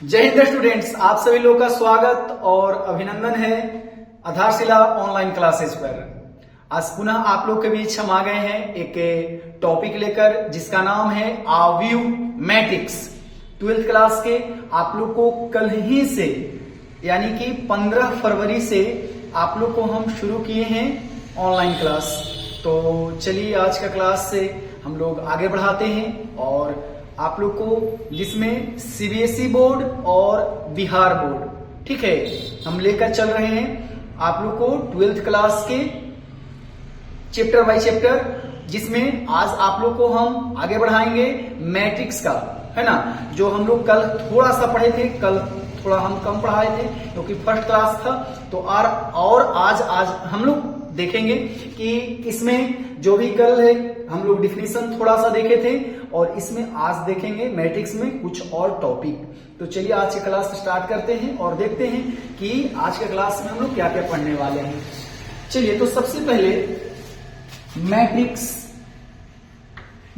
जय हिंद स्टूडेंट्स, आप सभी लोगों का स्वागत और अभिनंदन है आधारशिला ऑनलाइन क्लासेस पर। आज पुनः आप लोग के बीच हम आ गए हैं एक टॉपिक लेकर जिसका नाम है आव्यू मैट्रिक्स। 12th क्लास के आप लोग को कल ही से यानी कि 15 फरवरी से आप लोग को हम शुरू किए हैं ऑनलाइन क्लास। तो चलिए आज का क्लास से हम लोग आगे बढ़ाते हैं और आप लोग को जिसमें सीबीएसई बोर्ड और बिहार बोर्ड, ठीक है, हम लेकर चल रहे हैं आप लोग को 12th क्लास के चैप्टर बाय चैप्टर, जिसमें आज आप लोग को हम आगे बढ़ाएंगे मैट्रिक्स का, है ना। जो हम लोग कल थोड़ा सा पढ़े थे, कल थोड़ा हम कम पढ़ाए थे क्योंकि फर्स्ट क्लास था। तो और आज हम लोग देखेंगे कि इसमें जो भी कल है हम लोग डिफिनीशन थोड़ा सा देखे थे और इसमें आज देखेंगे मैट्रिक्स में कुछ और टॉपिक। तो चलिए आज की क्लास स्टार्ट करते हैं और देखते हैं कि आज के क्लास में हम लोग क्या क्या पढ़ने वाले हैं। चलिए तो सबसे पहले मैट्रिक्स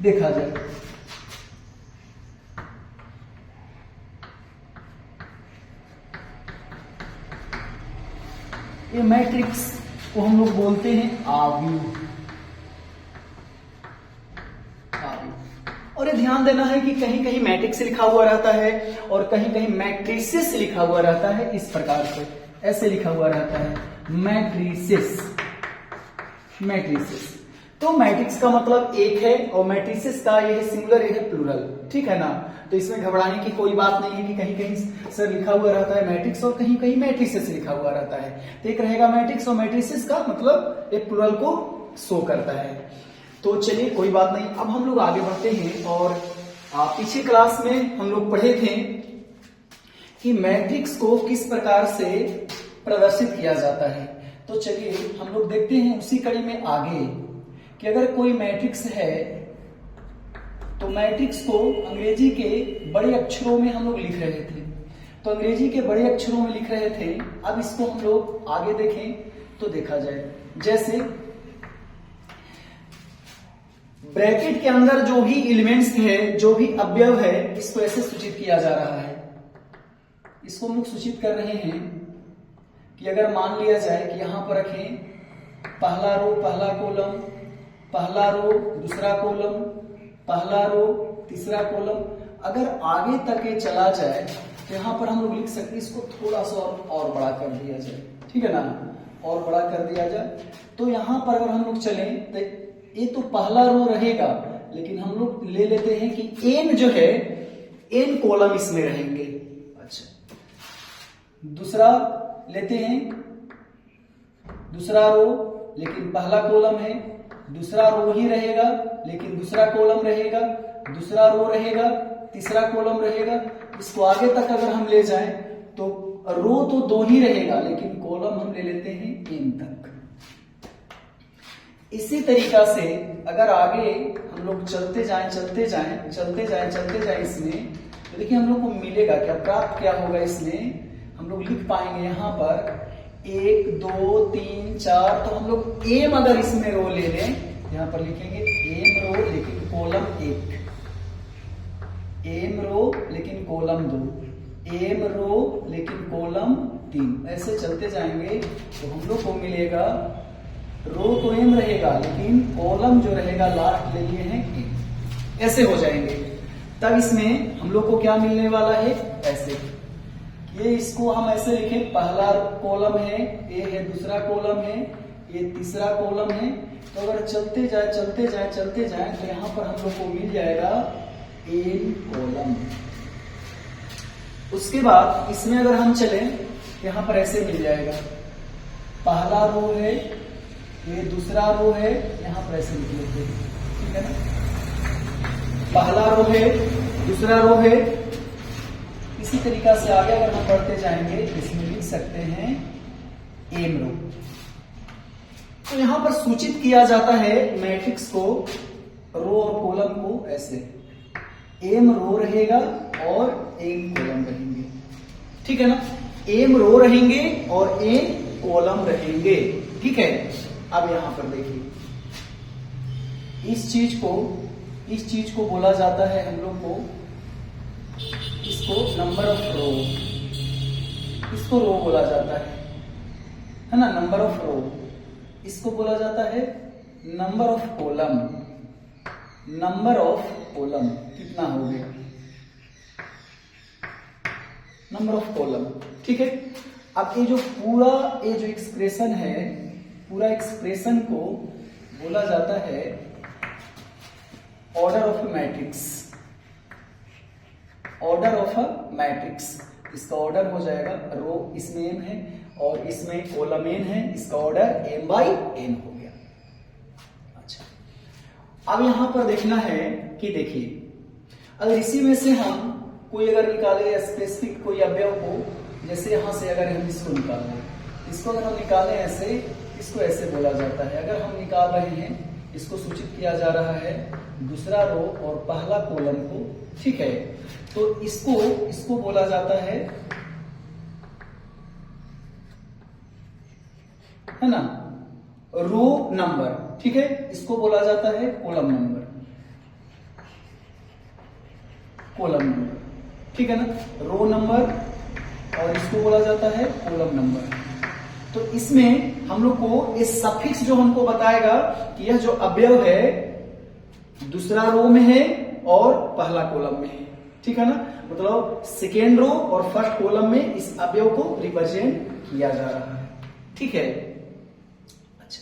देखा जाए। ये मैट्रिक्स को हम लोग बोलते हैं आव्यूह। और ये ध्यान देना है कि कहीं कहीं मैट्रिक्स लिखा हुआ रहता है और कहीं कहीं मैट्रिसेस लिखा हुआ रहता है। इस प्रकार से ऐसे लिखा हुआ रहता है मैट्रिसेस। तो मैट्रिक्स का मतलब एक है और मैट्रिसेस का ये है सिंगुलर, ये है प्लूरल, ठीक है ना। तो इसमें घबराने की कोई बात नहीं है कि कहीं कहीं सर लिखा हुआ रहता है मैट्रिक्स और कहीं कहीं मैट्रिसेस लिखा हुआ रहता है। तो एक रहेगा मैट्रिक्स और मैट्रिसेस का मतलब एक प्लूरल को शो करता है। तो चलिए कोई बात नहीं, अब हम लोग आगे बढ़ते हैं। और पिछली क्लास में हम लोग पढ़े थे कि मैट्रिक्स को किस प्रकार से प्रदर्शित किया जाता है। तो चलिए हम लोग देखते हैं उसी कड़ी में आगे कि अगर कोई मैट्रिक्स है तो मैट्रिक्स को अंग्रेजी के बड़े अक्षरों में हम लोग लिख रहे थे। तो अंग्रेजी के बड़े अक्षरों में लिख रहे थे। अब इसको हम लोग आगे देखें तो देखा जाए, जैसे ब्रैकेट के अंदर जो भी एलिमेंट्स है, जो भी अवयव है, इसको ऐसे सूचित किया जा रहा है। इसको हम लोग सूचित कर रहे हैं कि अगर मान लिया जाए कि यहां पर रखें पहला रो पहला कॉलम, पहला रो दूसरा कॉलम, पहला रो तीसरा कॉलम, अगर आगे तक ये चला जाए तो यहां पर हम लोग लिख सकते हैं इसको थोड़ा सा और बड़ा कर दिया जाए, ठीक है ना, और बड़ा कर दिया जाए। तो यहां पर अगर हम लोग चलें तो ये तो पहला रो रहेगा, लेकिन हम लोग ले लेते हैं कि एन जो है एन कॉलम इसमें रहेंगे। अच्छा, दूसरा लेते हैं, दूसरा रो लेकिन पहला कॉलम है, दूसरा रो ही रहेगा लेकिन दूसरा कॉलम रहेगा, दूसरा रो रहेगा, तीसरा कॉलम रहेगा। इसको आगे तक अगर हम ले जाएं तो रो तो दो ही रहेगा लेकिन कॉलम हम ले लेते हैं एन तक। इसी तरीका से अगर आगे हम लोग चलते जाएं इसमें, तो देखिए हम लोग को मिलेगा क्या, प्राप्त क्या होगा इसमें। हम लोग लिख पाएंगे यहां पर 1 2 3 4। तो हम लोग एम अगर इसमें रो ले लें, यहां पर लिखेंगे एम रो लेकिन कॉलम 1, एम रो लेकिन कॉलम 2, एम रो लेकिन कॉलम 3। ऐसे चलते जाएंगे तो हम लोग को मिलेगा रो तो एम रहेगा लेकिन कॉलम जो रहेगा लास्ट ले लिए हैं एम। ऐसे हो जाएंगे। तब इसमें हम लोग को क्या मिलने वाला है, ऐसे ये इसको हम ऐसे लिखें, पहला कॉलम है, ये है दूसरा कॉलम है, ये तीसरा कॉलम है। तो अगर चलते जाए तो यहां पर हम लोग को मिल जाएगा एन कॉलम। उसके बाद इसमें अगर हम चलें यहां पर ऐसे मिल जाएगा, पहला रो है, ये दूसरा रो है, यहां पर ऐसे लिख लेते हैं, ठीक है ना, पहला रो है दूसरा रो है। इसी तरीका से आगे अगर हम बढ़ते जाएंगे इसमें लिख सकते हैं एम रो। तो यहां पर सूचित किया जाता है मैट्रिक्स को, रो और कॉलम को ऐसे, एम रो रहेगा और एम कॉलम रहेंगे, ठीक है ना। एम रो रहेंगे और एम कॉलम रहेंगे, ठीक है। अब यहां पर देखिए इस चीज को बोला जाता है हम लोग को इसको नंबर ऑफ रो, इसको रो बोला जाता है ना, नंबर ऑफ रो। इसको बोला जाता है number of column, number of column कितना हो गया, नंबर ऑफ कॉलम। ठीक है, अब ये जो एक्सप्रेशन है, पूरा एक्सप्रेशन को बोला जाता है order of matrix, order of a matrix. इसका ऑर्डर हो जाएगा, रो इसमें m है और इसमें कॉलम n है, इसका ऑर्डर m बाई n हो गया। अच्छा, अब यहां पर देखना है कि देखिए, अगर इसी में से हम कोई अगर निकाले स्पेसिफिक कोई अवयव को, जैसे यहां से अगर हम इसको निकालें, इसको अगर हम निकालें ऐसे, इसको ऐसे बोला जाता है। अगर हम निकाल रहे हैं, इसको सूचित किया जा रहा है दूसरा रो और पहला कॉलम को। ठीक है, तो इसको बोला जाता है ना, रो नंबर। ठीक है, इसको बोला जाता है कॉलम नंबर, कॉलम नंबर। ठीक है ना, रो नंबर, और इसको बोला जाता है कॉलम नंबर। तो इसमें हम लोग को ये सफिक्स जो हमको बताएगा कि यह जो अवयव है दूसरा रो में है और पहला कॉलम में है। ठीक है ना, मतलब सेकेंड रो और फर्स्ट कॉलम में इस अवयव को रिप्रेजेंट किया जा रहा है। ठीक है, अच्छा,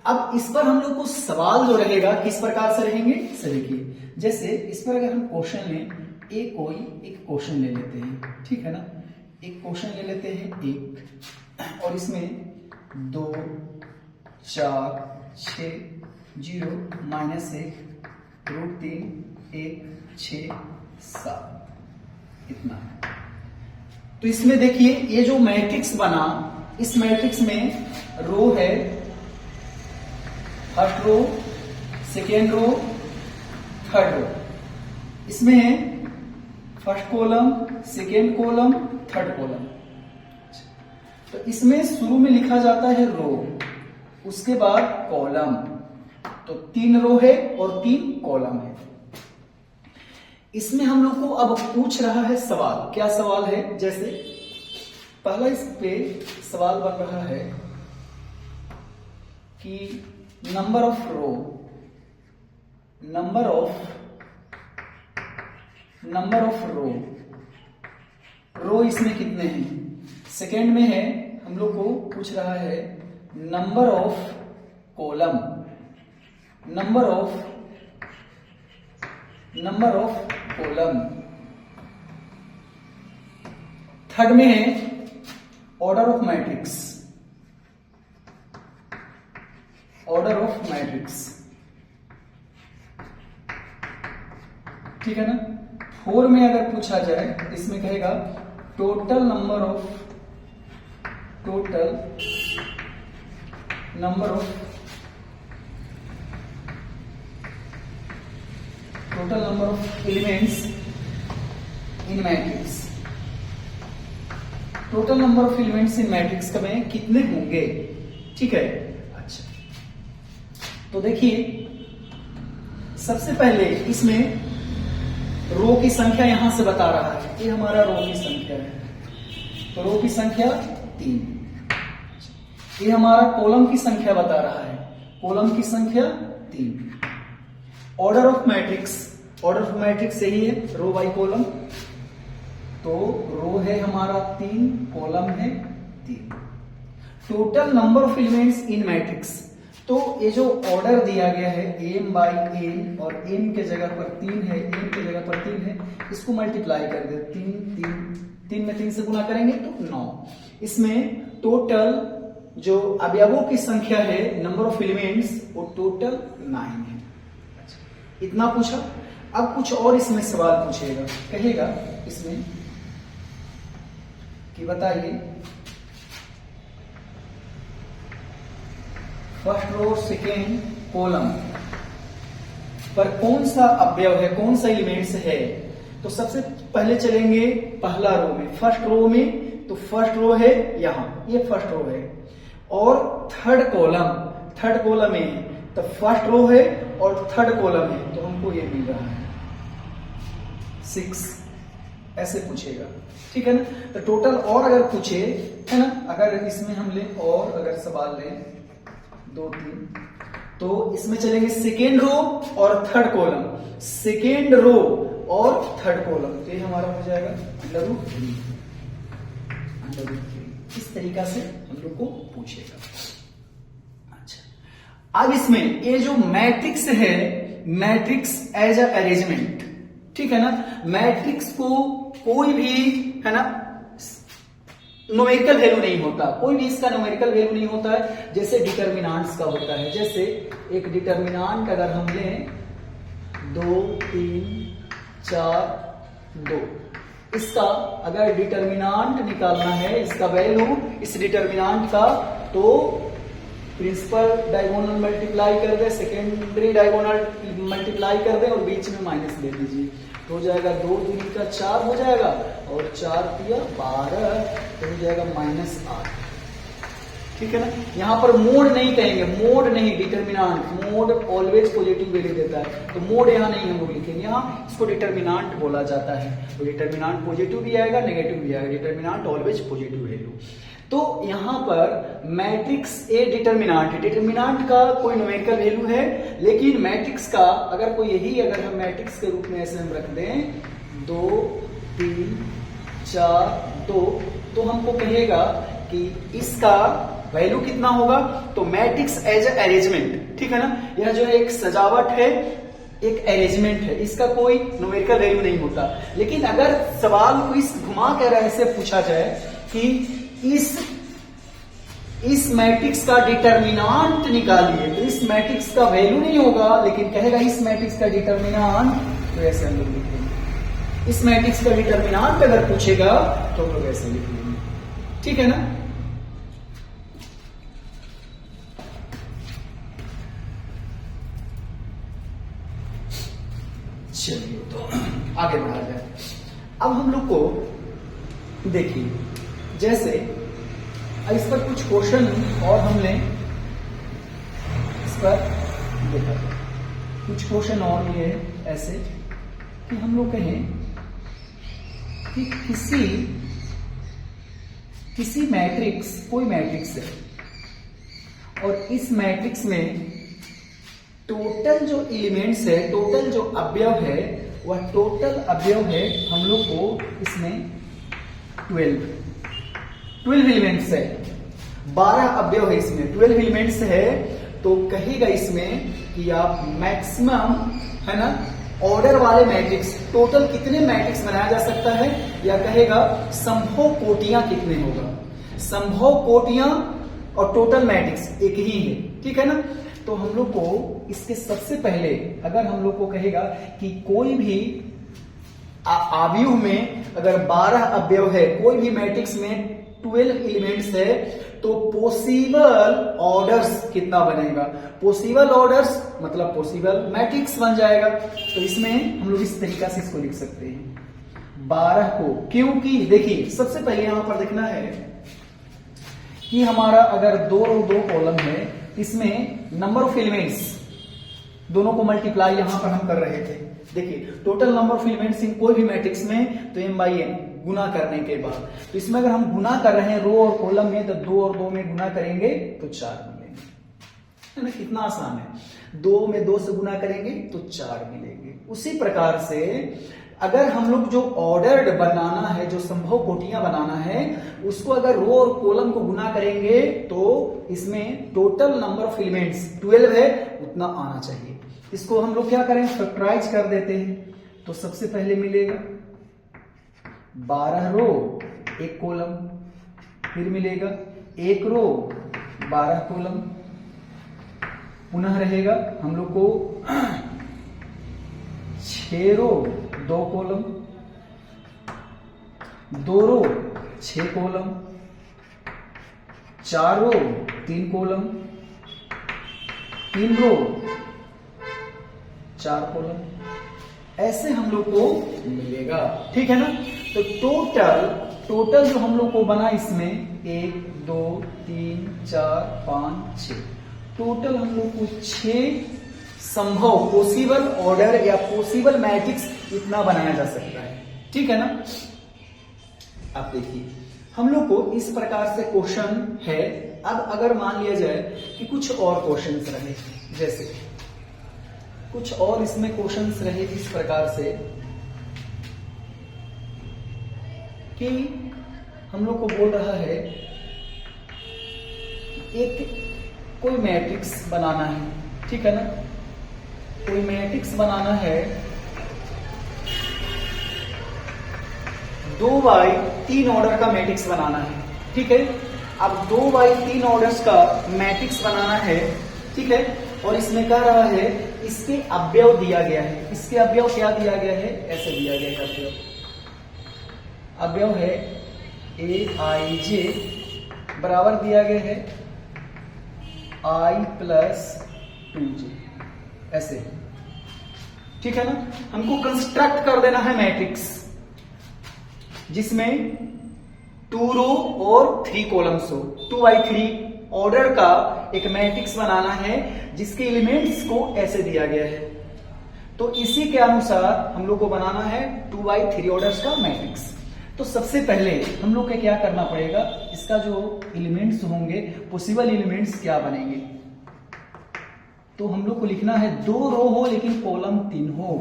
अब इस पर हम लोग को सवाल जो रहेगा किस प्रकार से रहेंगे, देखिए, जैसे इस पर अगर हम क्वेश्चन लें, एक क्वेश्चन ले लेते हैं। ठीक है ना, एक क्वेश्चन ले लेते हैं एक, और इसमें 2 4 6 0 -1 √3 1 6 7 इतना है। तो इसमें देखिए, ये जो मैट्रिक्स बना, इस मैट्रिक्स में रो है, first row, second row, third row. इसमें है first column, second column, third column. तो इसमें शुरू में लिखा जाता है रो, उसके बाद कॉलम। तो 3 रो है और 3 कॉलम है। इसमें हम लोग को अब पूछ रहा है सवाल। क्या सवाल है, जैसे पहला इस पे सवाल बन रहा है कि number of row, number of row इसमें कितने हैं। सेकेंड में है, हम लोग को पूछ रहा है number of column, number of column. Third में है order of matrix, order of matrix. ठीक है ना, 4 में अगर पूछा जाए, इसमें कहेगा total number of elements in matrix. Total number of elements in matrix में कितने होंगे। ठीक है, अच्छा, तो देखिए, सबसे पहले इसमें रो की संख्या यहां से बता रहा है, ये हमारा रो की संख्या है, तो रो की संख्या 3। ये हमारा कॉलम की संख्या बता रहा है, कॉलम की संख्या 3। ऑर्डर ऑफ मैट्रिक्स यही है, रो बाई कॉलम। तो रो है हमारा 3, कॉलम है 3। Total number of elements in matrix, तो ये जो ऑर्डर दिया गया है m बाई n, और m के जगह पर 3 है, m के जगह पर 3 है, इसको मल्टीप्लाई कर दे, 3 में 3 से गुना करेंगे तो 9। इसमें टोटल जो अवयवों की संख्या है, नंबर ऑफ एलिमेंट्स, वो टोटल 9 है। इतना पूछा। अब कुछ और इसमें सवाल पूछेगा, कहेगा इसमें कि बताइए फर्स्ट रो सेकेंड कॉलम पर कौन सा अवयव है, कौन सा एलिमेंट्स है। तो सबसे पहले चलेंगे पहला रो में, फर्स्ट रो में। तो फर्स्ट रो है यहां, ये फर्स्ट रो है, और थर्ड कॉलम में, तो फर्स्ट रो है और थर्ड कॉलम है, तो हमको ये मिल रहा है 6। ऐसे पूछेगा, ठीक है ना। तो टोटल और अगर पूछे, है ना, अगर इसमें हम ले और अगर सवाल लें 2 3, तो इसमें चलेंगे सेकेंड रो और थर्ड कॉलम, सेकेंड रो और थर्ड कॉलम, तो ये हमारा हो जाएगा √3, इस तरीका से हम लोग को पूछेगा। अच्छा, अब इसमें ये जो मैट्रिक्स है, मैट्रिक्स एज अ अरेंजमेंट, ठीक है ना, मैट्रिक्स को कोई भी, है ना, न्यूमेरिकल वैल्यू नहीं होता, कोई भी इसका न्यूमेरिकल वैल्यू नहीं होता है, जैसे डिटर्मिनांट्स का होता है। जैसे एक डिटर्मिनांट अगर हम लें 2 3 4 2, इसका अगर डिटर्मिनांट निकालना है, इसका वैल्यू इस डिटर्मिनांट का, तो प्रिंसिपल डायगोनल मल्टीप्लाई कर दे, सेकेंडरी डायगोनल मल्टीप्लाई कर दे और बीच में माइनस दे दीजिए, तो हो जाएगा 2 दूनी का 4 हो जाएगा और 4 तिया 12, तो हो जाएगा -8, ठीक है ना। यहां पर मोड नहीं कहेंगे, मोड नहीं, determinant, mode always positive value देता है, तो मोड यहां नहीं हम लोग लिखेंगे, यहां इसको डिटर्मिनांट बोला जाता है। तो डिटर्मिनांट पॉजिटिव भी आएगा, नेगेटिव भी आएगा, डिटर्मिनांट ऑलवेज पॉजिटिव वैल्यू। तो यहां पर मैट्रिक्स ए डिटर्मिनांट है, डिटर्मिनांट का कोई न्यूमेरिकल वैल्यू है, लेकिन मैट्रिक्स का अगर कोई यही, अगर हम मैट्रिक्स के रूप में ऐसे हम रख दें 2 3 4 2, तो हमको कहेगा कि इसका वैल्यू कितना होगा, तो मैट्रिक्स एज अ अरेंजमेंट, ठीक है ना, यह जो है एक सजावट है, एक अरेंजमेंट है, इसका कोई न्यूमेरिकल वैल्यू नहीं होता। लेकिन अगर सवाल को इस घुमा कर ऐसे पूछा जाए कि इस मैट्रिक्स का डिटर्मिनांट निकालिए, तो इस मैट्रिक्स का वैल्यू नहीं होगा, लेकिन कहेगा इस मैट्रिक्स का डिटर्मिनांट, तो ऐसे हम लोग लिखेंगे। इस मैट्रिक्स का डिटर्मिनांट अगर पूछेगा तो हम लोग ऐसे लिख लेंगे, ठीक है ना। चलिए तो आगे बढ़ा जाए। अब हम लोग को देखिए, जैसे इस पर कुछ क्वेश्चन और हमने इस पर देखा, कुछ क्वेश्चन और ये है ऐसे कि हम लोग कहें कि किसी मैट्रिक्स, कोई मैट्रिक्स है और इस मैट्रिक्स में टोटल जो एलिमेंट्स है, टोटल जो अवयव है, वह टोटल अवयव है हम लोग को इसमें 12 एलिमेंट्स है, 12 अवयव है इसमें, 12 एलिमेंट्स है, तो कहेगा इसमें कि आप मैक्सिमम, है ना, ऑर्डर वाले मैट्रिक्स, टोटल कितने मैट्रिक्स बनाया जा सकता है, या कहेगा संभव कोटियां कितने होगा, संभव कोटियां और टोटल मैट्रिक्स एक ही है, ठीक है ना। तो हम लोग को इसके सबसे पहले अगर हम लोग को कहेगा कि कोई भी अवयव में अगर 12 अवयव है, कोई भी मैट्रिक्स में 12 एलिमेंट्स है, तो पॉसिबल ऑर्डर्स कितना बनेगा, पॉसिबल ऑर्डर्स मतलब पॉसिबल मैट्रिक्स बन जाएगा। तो इसमें हम लोग इस तरीका से इसको लिख सकते हैं 12 को, क्योंकि देखिए सबसे पहले यहां पर देखना है कि हमारा अगर 2 रो 2 कॉलम है, इसमें नंबर ऑफ एलिमेंट्स दोनों को मल्टीप्लाई यहां पर हम कर रहे थे। देखिए total number of elements in कोई भी मैट्रिक्स में, तो m/n गुना करने के बाद, तो इसमें अगर हम गुना कर रहे हैं रो और कॉलम में, तो 2 और 2 में गुना करेंगे तो 4 मिलेंगे, है ना, कितना आसान है। 2 में 2 से गुना करेंगे तो 4 मिलेंगे। उसी प्रकार से अगर हम लोग जो ऑर्डर्ड बनाना है, जो संभव कोटियां बनाना है, उसको अगर रो और कॉलम को गुना करेंगे तो इसमें टोटल नंबर ऑफ एलिमेंट्स 12 है उतना आना चाहिए। इसको हम लोग क्या करें, फैक्टराइज कर देते हैं। तो सबसे पहले मिलेगा 12 रो 1 कॉलम, फिर मिलेगा 1 रो 12 कॉलम, पुनः रहेगा हम लोग को 6 रो 2 कॉलम, 2 रो 6 कॉलम, 4 रो 3 कॉलम, 3 रो 4 कॉलम, ऐसे हम लोग को मिलेगा, ठीक है ना। तो टोटल जो हम लोग को बना इसमें 1 2 3 4 5 6, टोटल हम लोग को 6 संभव पॉसिबल ऑर्डर या पॉसिबल मैट्रिक्स इतना बनाया जा सकता है, ठीक है ना। अब देखिए हम लोग को इस प्रकार से क्वेश्चन है। अब अगर मान लिया जाए कि कुछ और क्वेश्चंस रहे, जैसे कुछ और इसमें क्वेश्चंस रहे इस प्रकार से कि हम लोग को बोल रहा है एक कोई मैट्रिक्स बनाना है, ठीक है ना। कोई मैट्रिक्स बनाना है 2x3 ऑर्डर का मैट्रिक्स बनाना है, ठीक है। अब 2x3 ऑर्डर्स का मैट्रिक्स बनाना है, ठीक है। और इसमें कह रहा है इसके अवयव दिया गया है। इसके अवयव क्या दिया गया है, ऐसे दिया गया है अवयव। अवयव है aij बराबर दिया गया है i प्लस 2j, ऐसे, ठीक है ना। हमको कंस्ट्रक्ट कर देना है मैट्रिक्स जिसमें 2 रो और 3 कॉलम्स हो। 2x3 ऑर्डर का एक मैट्रिक्स बनाना है जिसके एलिमेंट्स को ऐसे दिया गया है। तो इसी के अनुसार हम लोग को बनाना है 2x3 ऑर्डर्स का मैट्रिक्स। तो सबसे पहले हम लोग को क्या करना पड़ेगा, इसका जो एलिमेंट्स होंगे, पॉसिबल एलिमेंट्स क्या बनेंगे। तो हम लोग को लिखना है 2 रो हो लेकिन कॉलम 3 हो,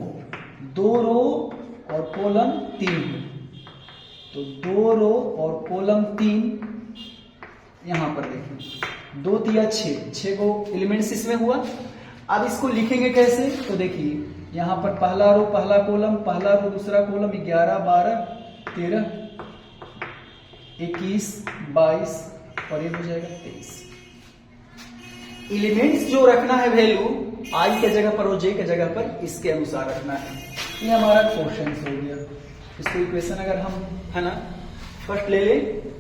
2 रो और कॉलम 3 हो। तो 2 रो और कॉलम 3, यहां पर देखिए 2 3 6 को एलिमेंट्स इसमें हुआ। अब इसको लिखेंगे कैसे, तो देखिए यहां पर पहला रो पहला कॉलम, पहला रो दूसरा कॉलम, 11 12 13 21 22 और ये हो जाएगा 23। एलिमेंट्स जो रखना है वैल्यू आई के जगह पर और जे के जगह पर इसके अनुसार रखना है। ये हमारा क्वेश्चन हो गया। इसको इक्वेशन अगर हम, है ना, फर्स्ट ले ले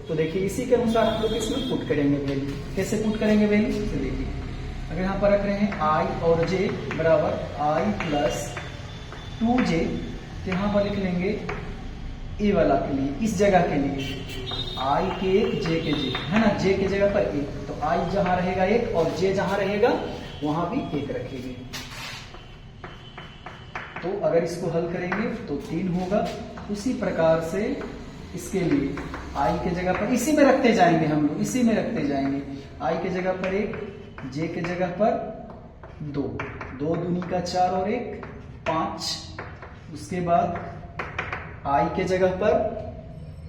तो देखिए इसी के अनुसार हम लोग इसमें पुट करेंगे वैल्यू। कैसे पुट करेंगे वैल्यू, तो देखिए अगर यहाँ पर रख रहे हैं आई और जे बराबर आई प्लस 2j, तो यहाँ पर लिख लेंगे ए वाला के लिए, इस जगह के लिए आई के 1 जे के जे, है ना। जे के जगह पर 1, तो आई जहां रहेगा 1 और जे जहां रहेगा वहां भी 1 रखेंगे। तो अगर इसको हल करेंगे तो 3 होगा। उसी प्रकार से इसके लिए आई के जगह पर इसी में रखते जाएंगे, हम लोग इसी में रखते जाएंगे। आई के जगह पर 1, जे के जगह पर 2, 2 दूनी का 4 और 1 5। उसके बाद आई के जगह पर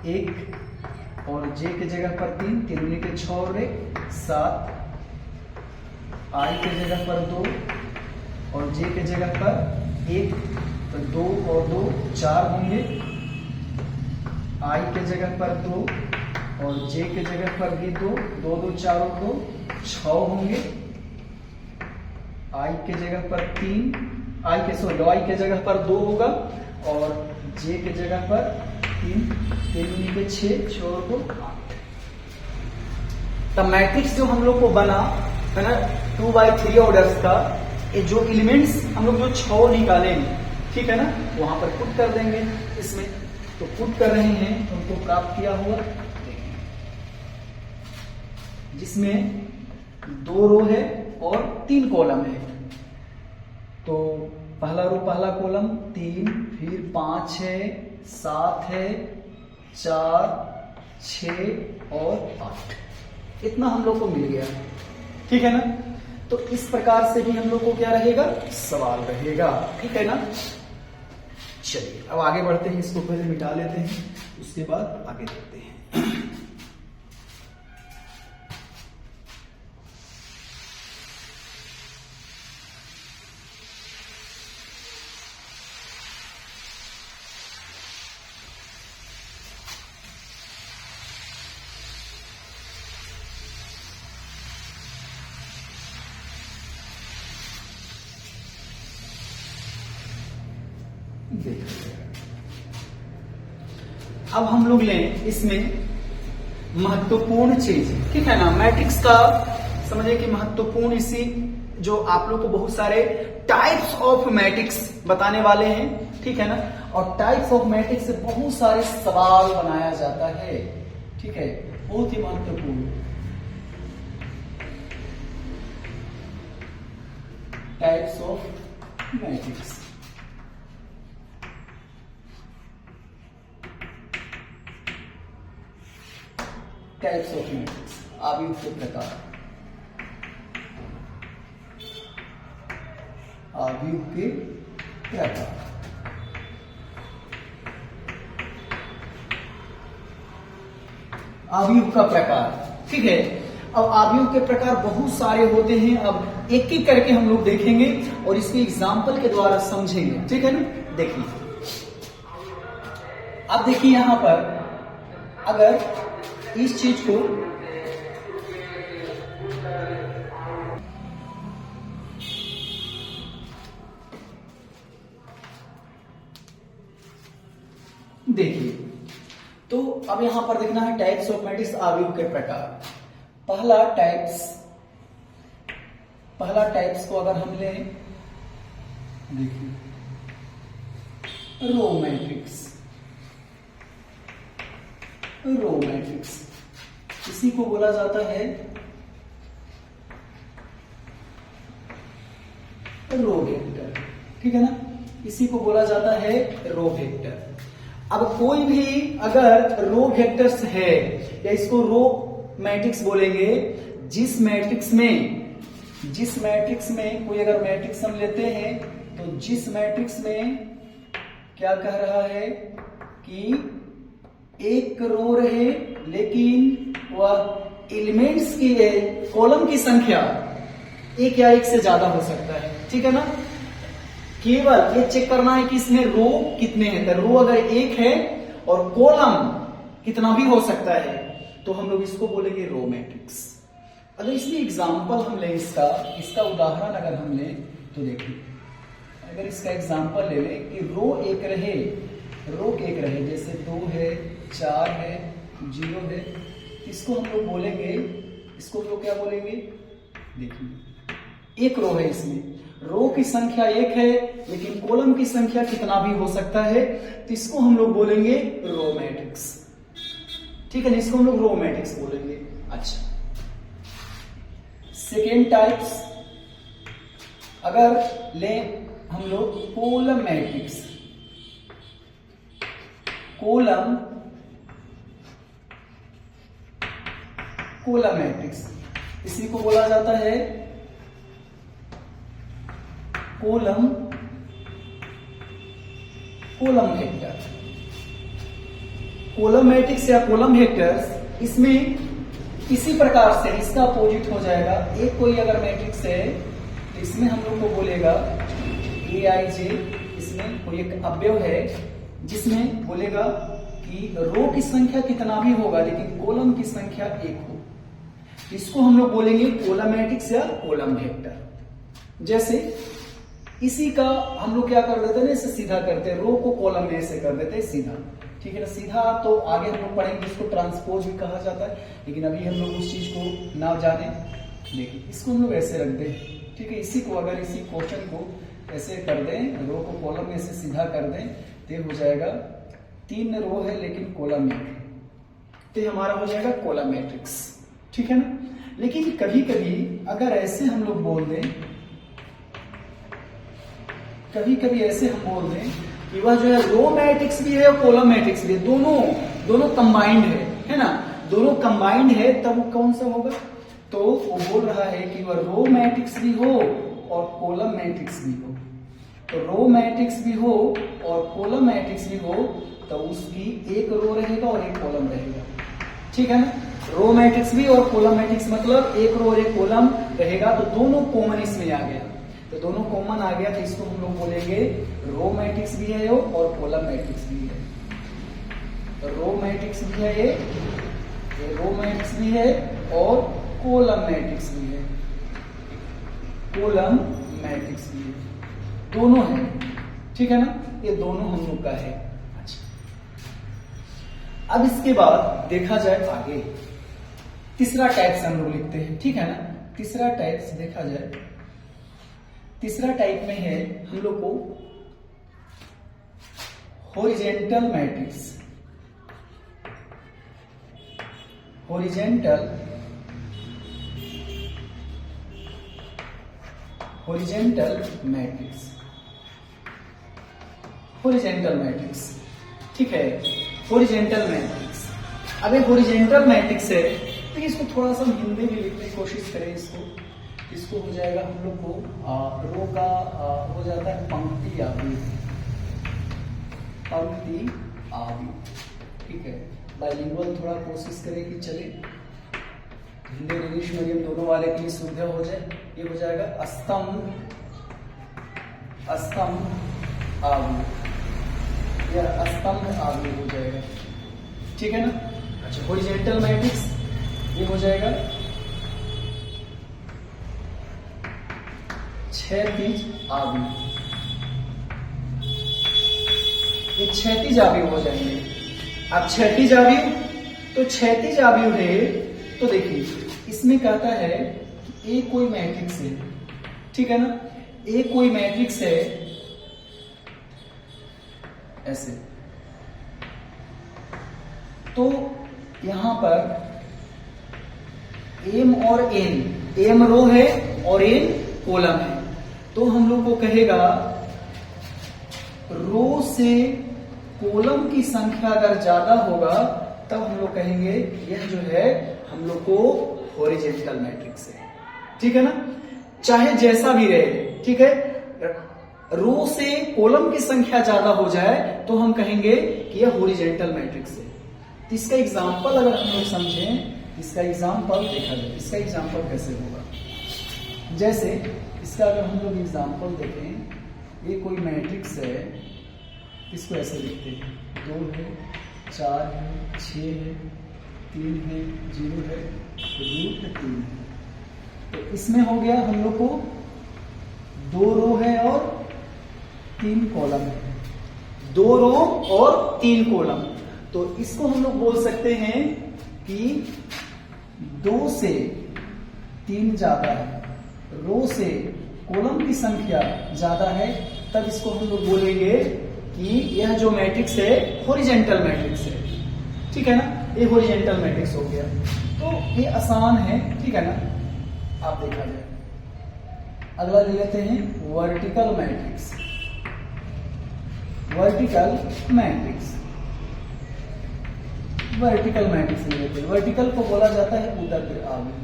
1 और जे के जगह पर 3, 3 दूनी के 6 और 1 7। आई के जगह पर 2 और जे के जगह पर 1, तो 2 और 2 4 होंगे। आई के जगह पर 2 और जे के जगह पर भी 2, 2 2 4 और 2 6 होंगे। आई के जगह पर 3, आई के जगह पर 2 होगा और जे के जगह पर 3, 3 के 6 और 2 8। तब मैट्रिक्स जो हम लोग को बना है ना 2x3 ऑर्डर्स का, ये जो एलिमेंट्स हम लोग जो 6 निकालेंगे, ठीक है ना, वहां पर पुट कर देंगे इसमें। तो पुट कर रहे हैं तो हमको प्राप्त किया हुआ, जिसमें 2 रो है और 3 कॉलम है। तो पहला रो पहला कॉलम 3, फिर 5 है, 7 है, 4 6 और 8, इतना हम लोग को मिल गया, ठीक है ना। तो इस प्रकार से भी हम लोग को क्या रहेगा, सवाल रहेगा, ठीक है ना। चलिए अब आगे बढ़ते हैं, इसको पहले मिटा लेते हैं, उसके बाद आगे देखते हैं। अब हम लोग लें इसमें महत्वपूर्ण चीज, ठीक है ना। मैट्रिक्स का समझे कि महत्वपूर्ण, इसी जो आप लोग को बहुत सारे टाइप्स ऑफ मैट्रिक्स बताने वाले हैं, ठीक है ना। और टाइप्स ऑफ मैट्रिक्स से बहुत सारे सवाल बनाया जाता है, ठीक है, बहुत ही महत्वपूर्ण types of matrix. Types of matrix, आव्यूह के प्रकार, आव्यूह के प्रकार। आव्यूह का प्रकार, ठीक है। अब आव्यूह के प्रकार बहुत सारे होते हैं, अब एक एक करके हम लोग देखेंगे और इसके एग्जाम्पल के द्वारा समझेंगे, ठीक है ना। देखिए, अब देखिए यहां पर अगर इस चीज को देखिए, तो अब यहां पर देखना है टाइप्स ऑफ मैट्रिक्स, आव्यूह के प्रकार। पहला टाइप्स को अगर हम लें, देखिए रो मैट्रिक्स, इसी को बोला जाता है रो वेक्टर, ठीक है ना, इसी को बोला जाता है रो वेक्टर। अब कोई भी अगर रो वेक्टर्स है या इसको रो मैट्रिक्स बोलेंगे, जिस मैट्रिक्स में कोई अगर मैट्रिक्स हम लेते हैं तो जिस मैट्रिक्स में क्या कह रहा है कि एक रो रहे लेकिन वह एलिमेंट्स की कॉलम की संख्या एक या एक से ज्यादा हो सकता है, ठीक है ना। केवल ये चेक करना है कि इसमें रो कितने हैं, तो रो अगर एक है और कॉलम कितना भी हो सकता है तो हम लोग इसको बोलेंगे रो मैट्रिक्स। अगर इसमें एग्जांपल हम लें, इसका उदाहरण अगर हम लें तो देखिए, अगर इसका एग्जांपल ले लें कि रो एक रहे, जैसे 2 है, 4 है, 0 है, इसको हम लोग बोलेंगे, इसको हम लोग क्या बोलेंगे, देखिए एक रो है, इसमें रो की संख्या 1 है लेकिन कॉलम की संख्या कितना भी हो सकता है, तो इसको हम लोग बोलेंगे रो मैट्रिक्स, ठीक है ना, इसको हम लोग रो मैट्रिक्स बोलेंगे। अच्छा, सेकेंड टाइप्स अगर ले हम लोग कॉलम मैट्रिक्स, कॉलम मैट्रिक्स, इसी को बोला जाता है कॉलम वेक्टर। कॉलम मैट्रिक्स या कॉलम वेक्टर्स, इसमें इसी प्रकार से इसका अपोजिट हो जाएगा। एक कोई अगर मैट्रिक्स है तो इसमें हम लोग को बोलेगा Aij, इसमें कोई एक अवयव है जिसमें बोलेगा कि रो की संख्या कितना भी होगा लेकिन कॉलम की संख्या 1 हो, इसको हम लोग बोलेंगे कॉलम मैट्रिक्स या कॉलम वेक्टर। जैसे इसी का हम लोग क्या कर देते हैं ना, इसे सीधा करते हैं, रो को कॉलम में ऐसे कर देते हैं सीधा, ठीक है ना, सीधा। तो आगे हम लोग पढ़ेंगे, इसको ट्रांसपोज भी कहा जाता है, लेकिन अभी हम लोग उस चीज को ना जाने। देखिए इसको हम लोग ऐसे रख दें, ठीक है, इसी को अगर इसी क्वेश्चन को ऐसे कर दें, रो को कॉलम में से सीधा कर दें, तो हो जाएगा 3 रो है लेकिन कॉलम 1, तो हमारा हो जाएगा कॉलम मैट्रिक्स, ठीक है ना। लेकिन कभी कभी अगर ऐसे हम लोग बोल दें, कि वह जो है रो मैट्रिक्स भी है और कॉलम मैट्रिक्स भी है, दोनों कंबाइंड है ना, दोनों कंबाइंड है, तब वो कौन सा होगा, तो वो बोल रहा है कि वह रो मैट्रिक्स भी हो और कॉलम मैट्रिक्स भी हो। तो रो मैट्रिक्स भी हो और कॉलम मैट्रिक्स भी हो तो उसकी एक रो रहेगा और एक कॉलम रहेगा, ठीक है ना। रो मैट्रिक्स भी और कॉलम मैट्रिक्स मतलब एक रो और एक कॉलम रहेगा, तो दोनों कॉमन इसमें आ गया, तो दोनों कॉमन आ गया, तो इसको हम लोग बोलेंगे रो मैट्रिक्स भी है और कॉलम मैट्रिक्स भी है। तो रो मैट्रिक्स भी है, ये रो मैट्रिक्स भी है और कॉलम मैट्रिक्स भी है, कॉलम मैट्रिक्स भी है, दोनों है, ठीक है ना, ये दोनों हम लोग का है। अच्छा, अब इसके बाद देखा जाए आगे, तीसरा टाइप्स हम लोग लिखते हैं, ठीक है ना। तीसरा टाइप्स देखा जाए, तीसरा टाइप में है हम लोग को horizontal matrix, horizontal matrix, horizontal matrix, ठीक है, हॉरिजेंटल मैट्रिक्स। अब एक हॉरिजॉन्टल मैट्रिक्स है, तो इसको थोड़ा सा हिंदी में लिखने की कोशिश करें। इसको हो जाएगा हम लोग को रो का हो जाता है पंक्ति आदि, ठीक है। बाइलिंगुअल थोड़ा कोशिश करें कि चले, हिंदी और इंग्लिश मीडियम दोनों वाले के लिए सुविधा हो जाए। ये हो जाएगा स्तंभ आदि, या स्तंभ आदि हो जाएगा, ठीक है ना। अच्छा, हॉरिजॉन्टल मैट्रिक्स ये हो जाएगा क्षैतिज आदि, ये क्षैतिज आव्यूह हो जाएंगे। अब क्षैतिज आव्यूह, तो क्षैतिज आव्यूह है, तो देखिए इसमें कहता है कि ए कोई मैट्रिक्स है, ठीक है ना। ए कोई मैट्रिक्स है ऐसे, तो यहां पर एम और एन, एम रो है और एन कॉलम है, तो हम लोग को कहेगा रो से कॉलम की संख्या अगर ज्यादा होगा तब हम लोग कहेंगे यह जो है हम लोग को हॉरिजॉन्टल मैट्रिक्स है, ठीक है ना। चाहे जैसा भी रहे, ठीक है, रो से कॉलम की संख्या ज्यादा हो जाए तो हम कहेंगे कि यह हॉरिजॉन्टल मैट्रिक्स है। तो इसका एग्जांपल अगर हम लोग समझें, इसका एग्जांपल देखा जाए, इसका एग्जांपल कैसे होगा। जैसे इसका अगर हम लोग एग्जांपल देखें, ये कोई मैट्रिक्स है, इसको ऐसे लिखते हैं, 2 है, 4 है, 6 है, 3 है, 0 है, रूट 3 है। तो इसमें हो गया हम लोग को 2 रो है और 3 कॉलम है, 2 रो और 3 कॉलम। तो इसको हम लोग बोल सकते हैं कि 2 से 3 ज्यादा है, रो से कॉलम की संख्या ज्यादा है, तब इसको हम लोग बोलेंगे कि यह जो मैट्रिक्स है हॉरिजॉन्टल मैट्रिक्स है, ठीक है ना। ये हॉरिजॉन्टल मैट्रिक्स हो गया, तो ये आसान है, ठीक है ना। आप देखा जाए, अगला ले लेते हैं वर्टिकल मैट्रिक्स। वर्टिकल मैट्रिक्स ले लेते हैं। वर्टिकल को बोला जाता है उदग्र आव्यूह,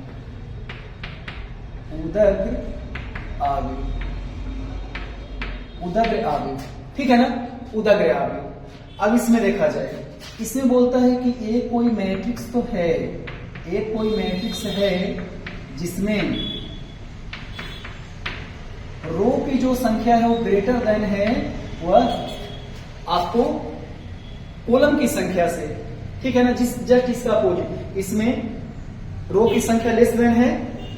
उदग्र आव्यूह, ठीक है ना, उदग्र आव्यूह। अब इसमें देखा जाए, इसमें बोलता है कि एक कोई मैट्रिक्स तो है, एक कोई मैट्रिक्स है जिसमें रो की जो संख्या है वो ग्रेटर देन है वह आपको कॉलम की संख्या से, ठीक है ना। जस्ट इसका अपोजिट, इसमें रो की संख्या लेस देन है,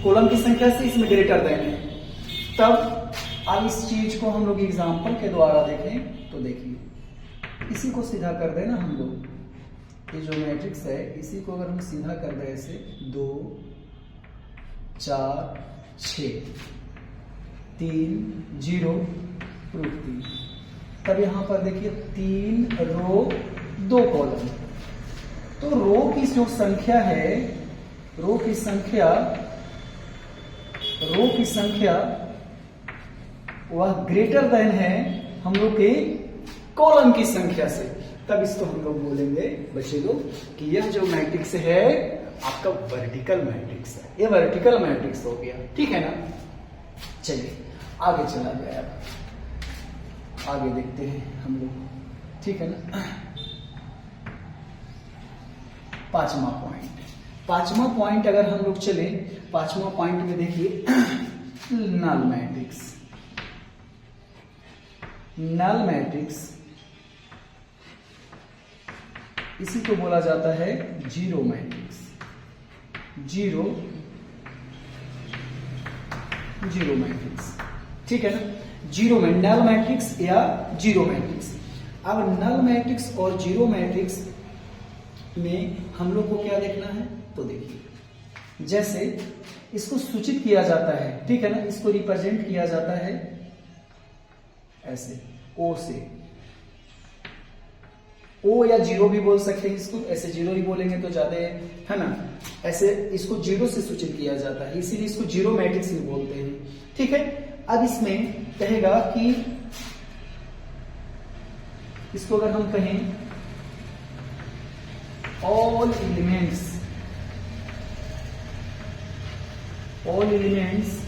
कॉलम की संख्या से इसमें ग्रेटर देन है। तब अब इस चीज को हम लोग एग्जांपल के द्वारा देखें तो देखिए, इसी को सीधा कर देना हम लोग, ये जो मैट्रिक्स है इसी को अगर हम सीधा कर दें ऐसे 2 4 6 3 0 रूट 3, तब यहां पर देखिए 3 रो 2 कॉलम। तो रो की जो संख्या है, रो की संख्या वह ग्रेटर देन है हम लोग के कॉलम की संख्या से, तब इसको हम लोग बोलेंगे बच्चे लोग कि यह जो मैट्रिक्स है आपका वर्टिकल मैट्रिक्स है, ये वर्टिकल मैट्रिक्स हो गया, ठीक है ना। चलिए आगे चला जाए, अब आगे देखते हैं हम लोग, ठीक है ना। 5वां पॉइंट अगर हम लोग चले, 5वां पॉइंट में देखिए नल मैट्रिक्स। नल मैट्रिक्स इसी को बोला जाता है जीरो मैट्रिक्स, जीरो मैट्रिक्स, ठीक है ना। जीरो में नल मैट्रिक्स या जीरो मैट्रिक्स। अब नल मैट्रिक्स और जीरो मैट्रिक्स में हम लोग को क्या देखना है, तो देखिए जैसे इसको सूचित किया जाता है, ठीक है ना, इसको रिप्रेजेंट किया जाता है ऐसे ओ से, ओ या जीरो भी बोल सकते हैं इसको, ऐसे जीरो ही बोलेंगे तो ज्यादा है ना, ऐसे इसको जीरो से सूचित किया जाता है, इसीलिए इसको जीरो मैट्रिक्स भी बोलते हैं, ठीक है। अब इसमें कहेगा कि इसको अगर हम कहें all elements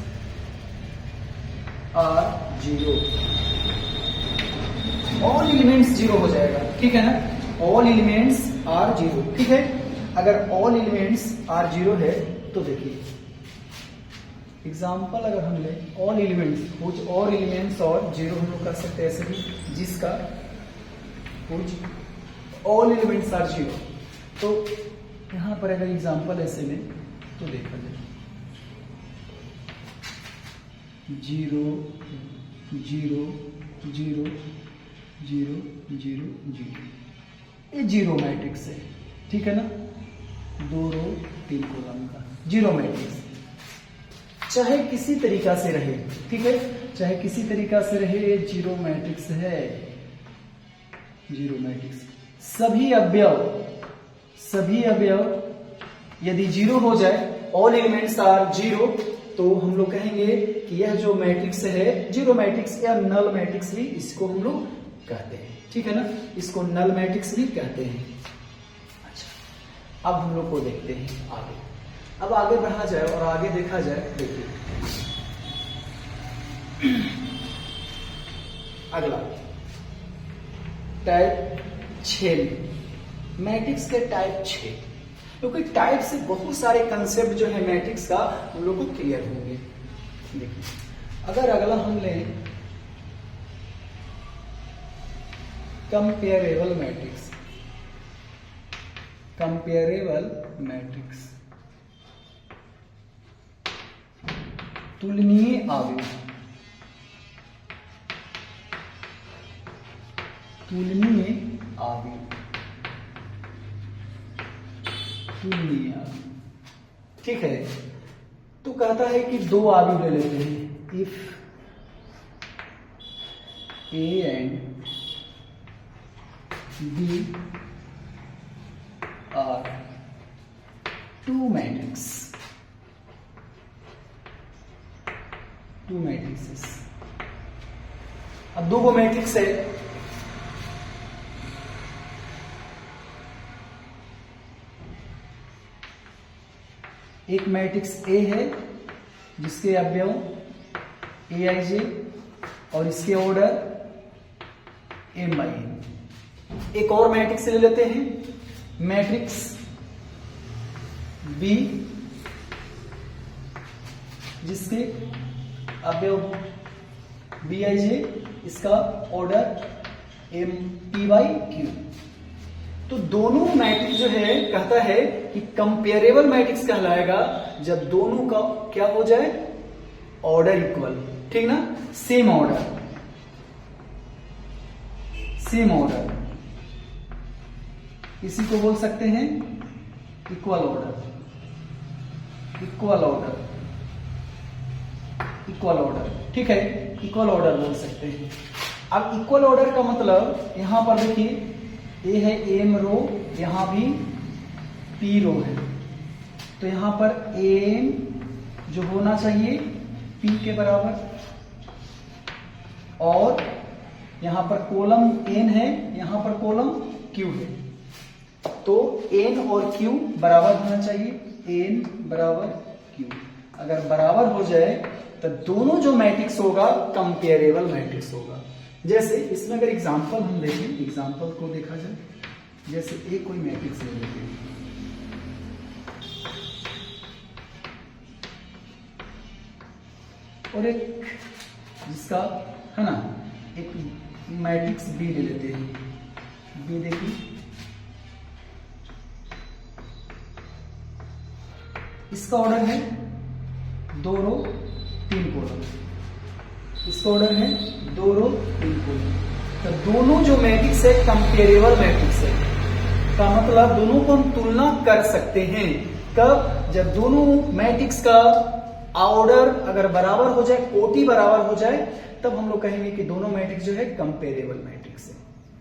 are zero, all elements zero हो जाएगा, ठीक है ना, ऑल एलिमेंट्स आर जीरो, ठीक है। अगर ऑल एलिमेंट्स आर जीरो है तो देखिए एग्जाम्पल अगर हम ले ऑल एलिमेंट्स, कुछ ऑल एलिमेंट्स और जीरो हम लोग कर सकते हैं ऐसे भी, जिसका कुछ ऑल एलिमेंट्स आर जीरो। तो यहां पर अगर एग्जाम्पल ऐसे लें तो देखा जाए 0 0 0 0 0 0, ये जीरो मैट्रिक्स है, ठीक है ना, 2 रो 3 कॉलम का जीरो मैट्रिक्स, चाहे किसी तरीका से रहे, ठीक है, चाहे किसी तरीका से रहे, ये जीरो मैट्रिक्स है, जीरो मैट्रिक्स। सभी अवयव यदि जीरो हो जाए, ऑल एलिमेंट्स आर जीरो, तो हम लोग कहेंगे कि यह जो मैट्रिक्स है जीरो मैट्रिक्स या नल मैट्रिक्स भी इसको हम लोग कहते हैं, ठीक है ना, इसको नल मैट्रिक्स भी कहते हैं। अच्छा, अब हम लोग को देखते हैं आगे, अब आगे बढ़ा जाए और आगे देखा जाए। देखिए अगला टाइप 6, मैट्रिक्स के टाइप 6, क्योंकि टाइप से बहुत सारे कंसेप्ट जो है मैट्रिक्स का हम लोग को क्लियर होंगे। देखिए अगर अगला हम लें कंपेरेबल मैट्रिक्स, कंपेरेबल मैट्रिक्स, तुलनीय आवेश, तुलनीय आवेश, तुलनीय आवेश, ठीक है। तो कहता है कि दो आवेश ले लेते हैं, if A and B are two matrices। अब दो मैट्रिक्स है, एक मैट्रिक्स ए है जिसके अवयव AIJ और इसके ऑर्डर MIN। एक और मैट्रिक्स ले लेते हैं, मैट्रिक्स B जिसके अवयव BIJ, इसका ऑर्डर MPYQ। तो दोनों मैट्रिक्स जो है कहता है कि कंपेरेबल मैट्रिक्स कहलाएगा जब दोनों का क्या हो जाए, ऑर्डर इक्वल, ठीक ना, सेम ऑर्डर, सेम ऑर्डर, इसी को बोल सकते हैं equal order, equal order, equal order, ठीक है, इक्वल ऑर्डर बोल सकते हैं। अब इक्वल ऑर्डर का मतलब यहां पर देखिए ए है M रो, यहां भी P रो है, तो यहां पर M जो होना चाहिए P के बराबर, और यहां पर कॉलम N है, यहां पर कॉलम Q है, तो N और Q बराबर होना चाहिए, N बराबर Q। अगर बराबर हो जाए तो दोनों जो मैट्रिक्स होगा कंपेरेबल मैट्रिक्स होगा। जैसे इसमें अगर एग्जांपल हम देखें, एग्जांपल को देखा जाए, जैसे एक कोई मैट्रिक्स ले लेते हैं, और एक जिसका है ना, एक मैट्रिक्स बी ले लेते हैं, बी देखिए इसका ऑर्डर है 2 रो 3 कॉलम, इसका ऑर्डर है 2 रो 3 कॉलम। तो दोनों जो मैट्रिक्स है कंपेरेबल मैट्रिक्स है, का मतलब दोनों को हम तुलना कर सकते हैं। कब? जब दोनों मैट्रिक्स का ऑर्डर अगर बराबर हो जाए, कोटि बराबर हो जाए, तब हम लोग कहेंगे कि दोनों मैट्रिक्स जो है कंपेरेबल मैट्रिक्स है,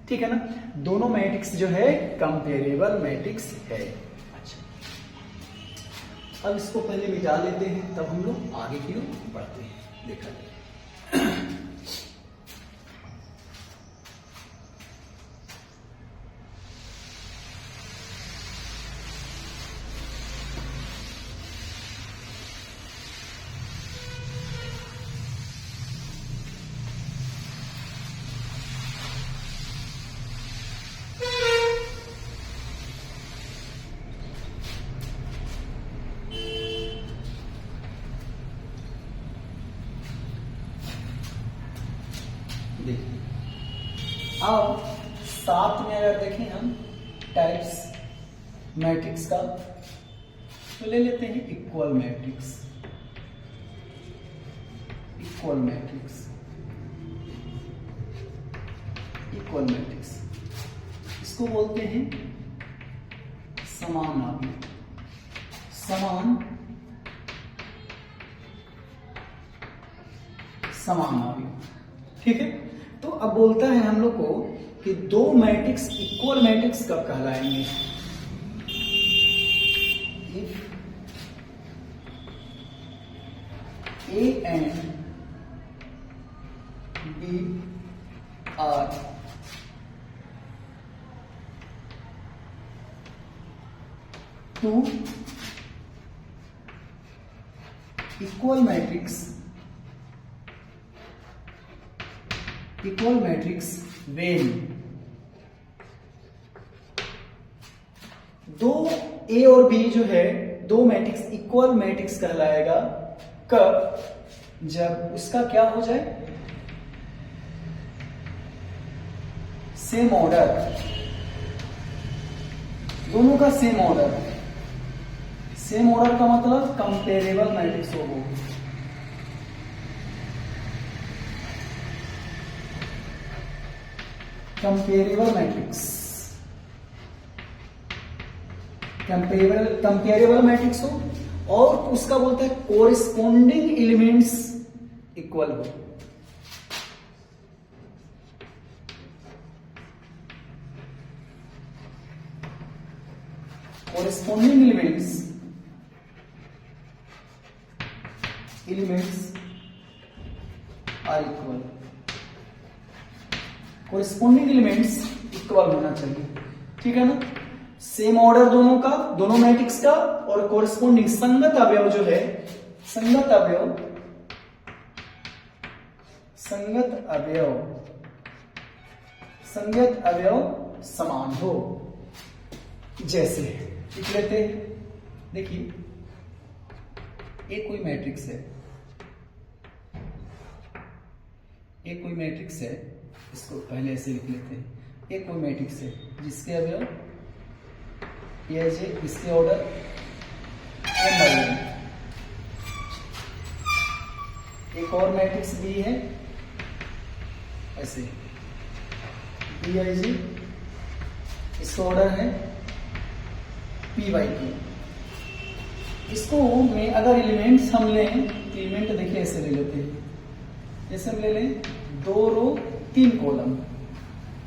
ठीक है ना, दोनों मैट्रिक्स जो है कंपेरेबल मैट्रिक्स है। अच्छा, अब इसको पहले मिटा लेते हैं, तब हम लोग आगे की ओर बढ़ते हैं। देखा जाए अब साथ में अगर देखें हम टाइप्स मैट्रिक्स का, तो ले लेते हैं equal matrix. Equal matrix, equal matrix इसको बोलते हैं समानावयव। समानावयव, ठीक है। तो अब बोलता है हम लोग को कि दो मैट्रिक्स इक्वल मैट्रिक्स कब कहलाएंगे? If A and B are two equal matrix when दो A और B जो है दो मैट्रिक्स इक्वल मैट्रिक्स कहलाएगा कब? जब उसका क्या हो जाए? सेम ऑर्डर, दोनों का सेम ऑर्डर। सेम ऑर्डर का मतलब कंपेरेबल मैट्रिक्स हो। कंपेरेबल मैट्रिक्स, कंपेरेबल मैट्रिक्स हो और उसका बोलते हैं कोरिस्पोंडिंग एलिमेंट्स इक्वल हो। Corresponding elements are equal. Corresponding elements equal होना चाहिए, ठीक है ना। सेम ऑर्डर दोनों का, दोनों मैट्रिक्स का, और कोरिस्पोंडिंग संगत अवयव जो है, संगत अवयव समान हो। जैसे लिख लेते हैं, देखिए एक कोई मैट्रिक्स है, इसको पहले ऐसे लिख लेते हैं। एक कोई मैट्रिक्स है जिसके अवयव ए जे, इसके ऑर्डर n/n। एक और मैट्रिक्स बी है ऐसे B/J, इसका ऑर्डर है P/Q। इसको में अगर एलिमेंट्स हम लें, एलिमेंट देखिए ऐसे ले लेते हैं, जैसे हम ले लें 2 रो 3 कॉलम,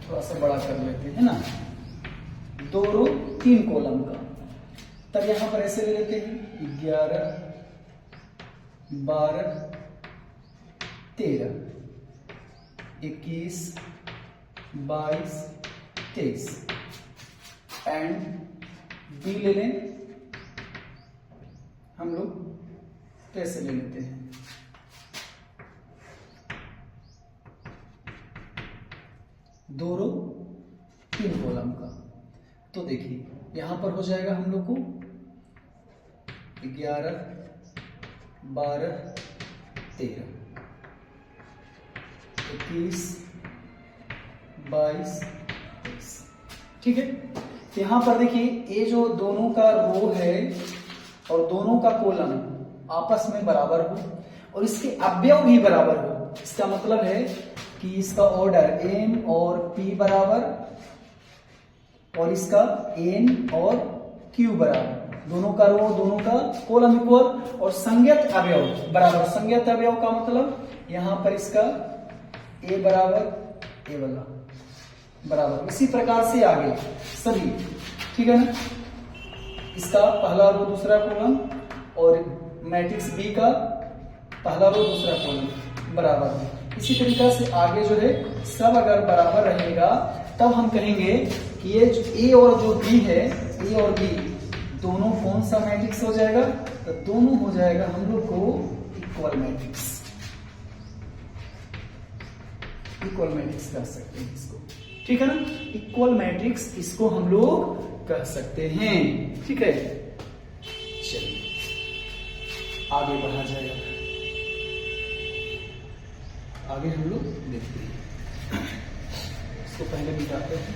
थोड़ा सा बड़ा कर लेते हैं ना, 2 रो 3 कॉलम का। तब यहां पर ऐसे ले लेते हैं 11 12 13 21 22 23 एंड बी ले लें हम लोग, तो ऐसे ले लेते हैं 2 रो 3 कॉलम का। तो देखिए यहां पर हो जाएगा हम लोग को 11 12 13 21 22 23, ठीक है। यहां पर देखिए ये जो दोनों का रो है और दोनों का कॉलम आपस में बराबर हो और इसके अवयव भी बराबर हो। इसका मतलब है कि इसका ऑर्डर n और p बराबर और इसका n और q बराबर, दोनों का रो दोनों का कॉलम इक्वल और संज्ञक अवयव बराबर। संज्ञक अवयव का मतलब यहां पर इसका a बराबर a वाला बराबर, इसी प्रकार से आगे सभी, ठीक है ना। इसका पहला रो दूसरा कॉलम और मैट्रिक्स बी का पहला रो दूसरा कॉलम बराबर है। इसी तरीका से आगे जो है सब अगर बराबर रहेगा तब हम कहेंगे कि ये जो ए और जो बी है, ए और बी दोनों कौन सा मैट्रिक्स हो जाएगा? तो दोनों हो जाएगा हम लोग को इक्वल मैट्रिक्स। इक्वल मैट्रिक्स कह सकते हैं इसको, ठीक है ना। इक्वल मैट्रिक्स इसको हम लोग कह सकते हैं, ठीक है। चलिए आगे बढ़ा जाएगा, आगे हम लोग देखते हैं। इसको पहले मिटाते हैं।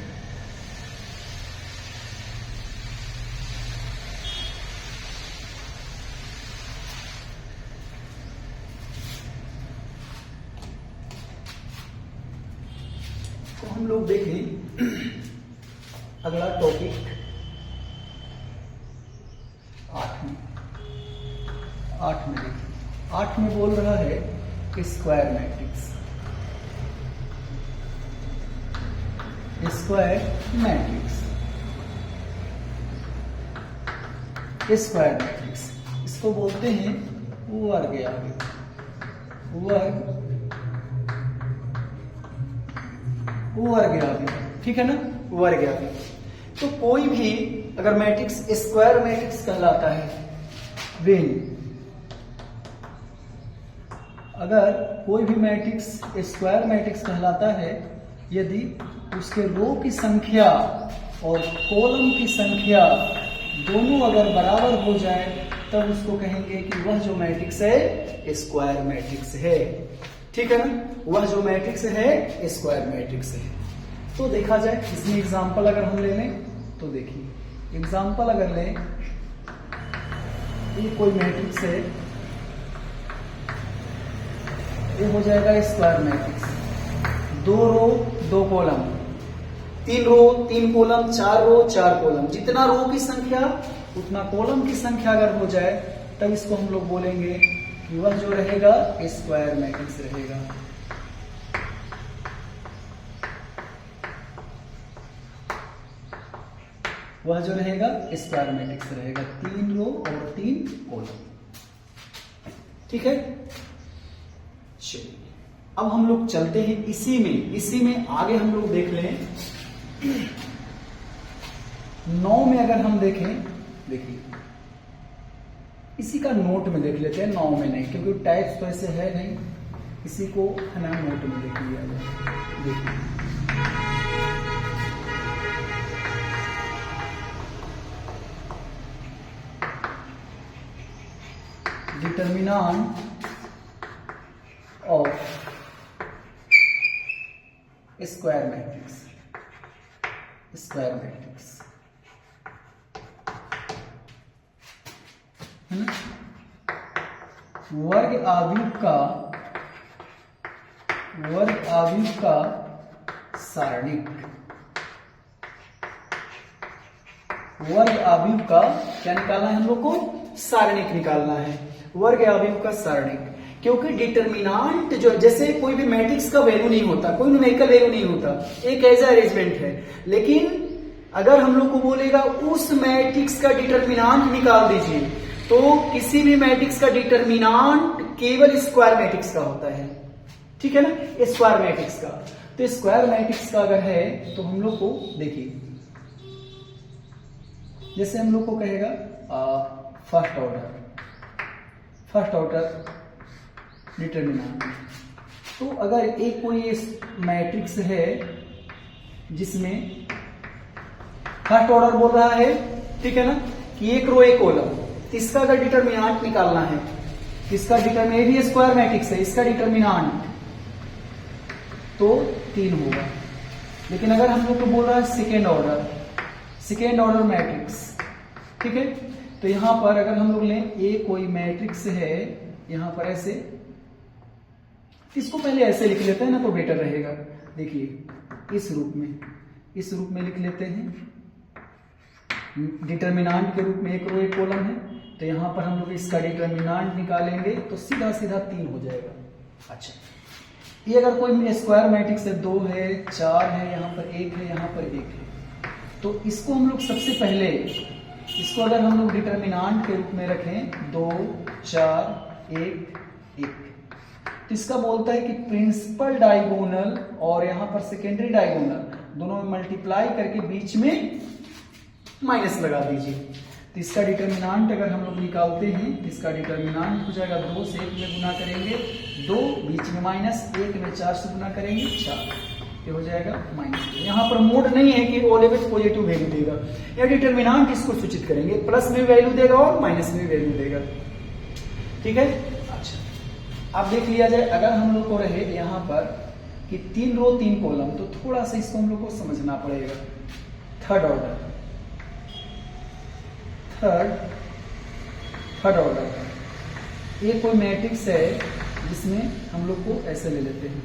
तो हम लोग देखें अगला टॉपिक 8 में देखिए। 8 में बोल रहा है स्क्वायर मैट्रिक्स। स्क्वायर मैट्रिक्स इसको बोलते हैं वर्ग आव्यूह। ठीक है ना, वर्ग आव्यूह। तो कोई भी अगर मैट्रिक्स स्क्वायर मैट्रिक्स कहलाता है, अगर कोई भी मैट्रिक्स स्क्वायर मैट्रिक्स कहलाता है यदि उसके रो की संख्या और कॉलम की संख्या दोनों अगर बराबर हो जाए तब उसको कहेंगे कि वह जो मैट्रिक्स है स्क्वायर मैट्रिक्स है। ठीक है ना, वह जो मैट्रिक्स है स्क्वायर मैट्रिक्स है। तो देखा जाए इसमें एग्जांपल अगर हम ले लें तो देखिए, एग्जांपल अगर लें, ये कोई मैट्रिक्स है, ये हो जाएगा स्क्वायर मैट्रिक्स। 2 रो 2 कॉलम, 3 रो 3 कॉलम, 4 रो 4 कॉलम। जितना रो की संख्या उतना कॉलम की संख्या अगर हो जाए तब इसको हम लोग बोलेंगे कि वह जो रहेगा स्क्वायर मैट्रिक्स रहेगा। वह जो रहेगा स्क्वायर मैट्रिक्स रहेगा, 3 रो और 3 कॉलम। ठीक है, चलिए अब हम लोग चलते हैं इसी में आगे हम लोग देख लें 9 में अगर हम देखें, देखिए इसी का नोट में देख लेते हैं, 9 में नहीं क्योंकि टाइप्स तो ऐसे है नहीं, इसी को है ना नोट में देख लिया जाए। देखिए डिटर्मिनेंट ऑफ स्क्वायर मैट्रिक्स है ना, वर्ग आव्यूह का सारणिक। वर्ग आव्यूह का क्या निकालना है हम लोग को? सारणिक निकालना है, वर्ग आव्यूह का सारणिक। क्योंकि डिटर्मिनेंट जो जैसे कोई भी मैट्रिक्स का वैल्यू नहीं होता, कोई न्यूमेरिकल वैल्यू नहीं होता, एक ऐसा अरेंजमेंट है। लेकिन अगर हम लोग को बोलेगा उस मैट्रिक्स का डिटर्मिनेंट निकाल दीजिए, तो किसी भी मैट्रिक्स का डिटर्मिनेंट केवल स्क्वायर मैट्रिक्स का होता है। ठीक है ना, स्क्वायर मैट्रिक्स का। तो स्क्वायर मैट्रिक्स का अगर है तो हम लोग को देखिए, जैसे हम लोग को कहेगा फर्स्ट ऑर्डर डिटर्मिनेंट। तो अगर एक कोई मैट्रिक्स है जिसमें फर्स्ट ऑर्डर बोल रहा है, ठीक है ना, कि एक रो एक कॉलम, इसका अगर डिटर्मिनेंट निकालना है, इसका डिटर्मिनेंट भी स्क्वायर मैट्रिक्स है, इसका डिटर्मिनेंट तो 3 होगा। लेकिन अगर हम लोग को बोल रहा है सेकेंड ऑर्डर मैट्रिक्स, ठीक है, तो यहां पर अगर हम लोग लें ए कोई मैट्रिक्स है यहां पर ऐसे, इसको पहले ऐसे लिख लेते हैं ना तो बेटर रहेगा। देखिए इस रूप में लिख लेते हैं, डिटर्मिनेंट के रूप में एक रो एक कॉलम है, तो यहां पर हम लोग इसका डिटर्मिनेंट निकालेंगे तो सीधा 3 हो जाएगा। अच्छा, ये अगर कोई स्क्वायर मैट्रिक्स है, 2 है 4 है, यहाँ पर 1 है, यहाँ पर 1 है, तो इसको हम लोग सबसे पहले इसको अगर हम लोग डिटर्मिनेंट के रूप में रखें 2 4 1 1, तो इसका बोलता है कि प्रिंसिपल डायगोनल और यहाँ पर सेकेंडरी डायगोनल दोनों में मल्टीप्लाई करके बीच में माइनस लगा दीजिए। तो इसका डिटर्मिनेंट अगर हम लोग निकालते हैं तो इसका डिटर्मिनेंट हो जाएगा 2 से 1 में गुना करेंगे 2, बीच में माइनस, 1 में 4 से गुना करेंगे 4, ये हो जाएगा माइनस। यहाँ पर मोड नहीं है कि ऑलवेज पॉजिटिव वैल्यू देगा, या डिटर्मिनेंट इसको सूचित करेंगे, प्लस में वैल्यू देगा और माइनस में वैल्यू देगा। ठीक है, अच्छा अब देख लिया जाए, अगर हम लोग को रहे यहाँ पर कि 3 रो 3 कॉलम, तो थोड़ा सा इसको हम लोग को समझना पड़ेगा। थर्ड ऑर्डर का ये कोई मैट्रिक्स है जिसमें हम लोग को ऐसे ले लेते हैं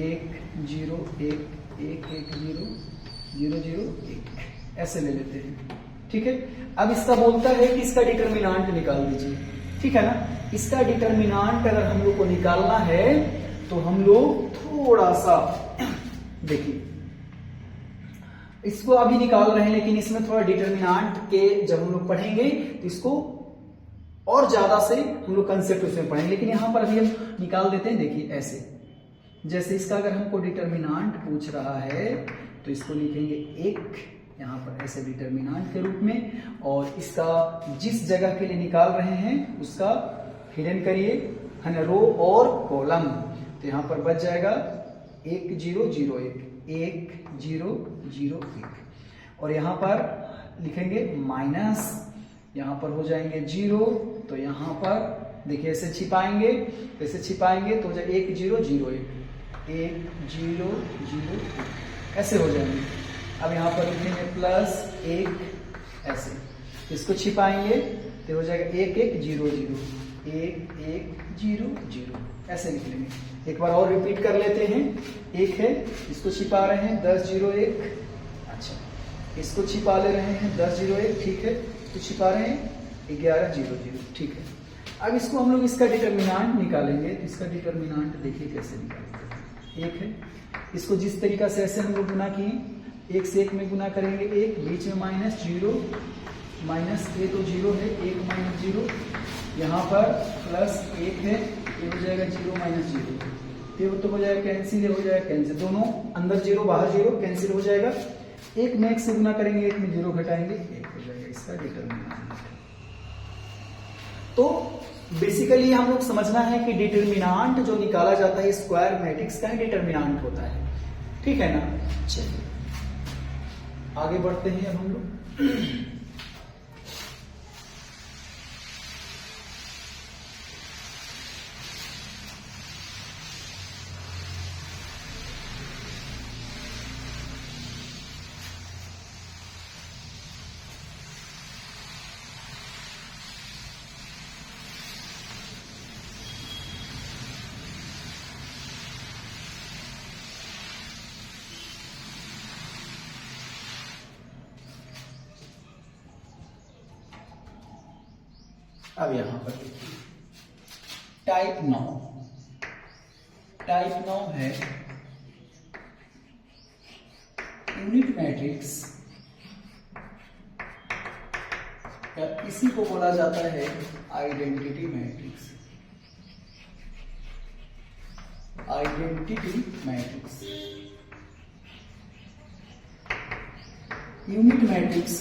1 0 1 1 1 0 0 0 1 ऐसे ले लेते हैं। ठीक है, अब इसका बोलता है कि इसका डिटरमिनेंट निकाल दीजिए। ठीक है ना, इसका डिटरमिनेंट अगर हम लोग को निकालना है तो हम लोग थोड़ा सा देखिए, इसको अभी निकाल रहे हैं लेकिन इसमें थोड़ा डिटरमिनेंट के जब हम लोग पढ़ेंगे तो इसको और ज्यादा से हम लोग कंसेप्ट उसमें पढ़ेंगे, लेकिन यहां पर अभी हम निकाल देते हैं। देखिए ऐसे, जैसे इसका अगर हमको डिटरमिनेंट पूछ रहा है तो इसको लिखेंगे 1 यहाँ पर ऐसे डिटरमिनेंट के रूप में, और इसका जिस जगह के लिए निकाल रहे हैं उसका हिडन करिए, है ना, रो और कॉलम। तो यहाँ पर बच जाएगा 1 0 0 1 1 0 0 1, और यहाँ पर लिखेंगे माइनस, यहाँ पर हो जाएंगे 0, तो यहाँ पर देखिए ऐसे छिपाएंगे, तो हो जाए 1 0 0 1 1 0 0 1 ऐसे हो जाएंगे। अब यहाँ पर लिखेंगे प्लस 1 ऐसे, इसको छिपाएंगे तो हो जाएगा 1 1 0 0 1 1 0 0 ऐसे लिख लेंगे। एक बार और रिपीट कर लेते हैं। 1 है, इसको छिपा रहे हैं 10 0 1, अच्छा इसको छिपा ले रहे हैं 10 0 1, ठीक है, तो छिपा रहे हैं 11 0 0, ठीक है। अब इसको हम लोग इसका डिटरमिनेंट निकालेंगे, तो इसका डिटरमिनेंट देखिए कैसे निकालेंगे। 1 है, इसको जिस तरीका से ऐसे हम लोग गुना किए, 1 से 1 में गुना करेंगे 1, बीच में माइनस 0, माइनस ए तो 0 है, 1 माइनस 0, यहाँ पर प्लस 1 है, ये हो जाएगा 0 माइनस 0, ये तो हो जाएगा कैंसिल, हो जाएगा कैंसिल, दोनों अंदर 0 बाहर 0 कैंसिल हो जाएगा। 1 में 1 से गुना करेंगे, 1 में 0 घटाएंगे, 1 हो जाएगा इसका डिटरमिनेंट। तो बेसिकली हम लोग समझना है कि डिटरमिनेंट जो निकाला जाता है स्क्वायर मैट्रिक्स का डिटरमिनेंट होता है। ठीक है ना, चलिए आगे बढ़ते हैं अब हम लोग। अब यहां पर देखिए टाइप 9 है यूनिट मैट्रिक्स, इसी को बोला जाता है आइडेंटिटी मैट्रिक्स। यूनिट मैट्रिक्स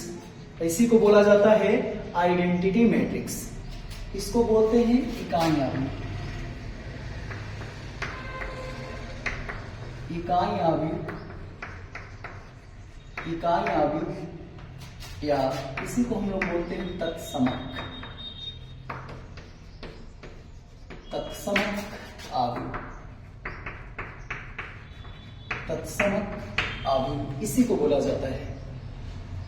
इसी को बोला जाता है आइडेंटिटी मैट्रिक्स। इसको बोलते हैं इकाई आव्यूह, या इसी को हम लोग बोलते हैं तत्समक आव्यूह, इसी को बोला जाता है।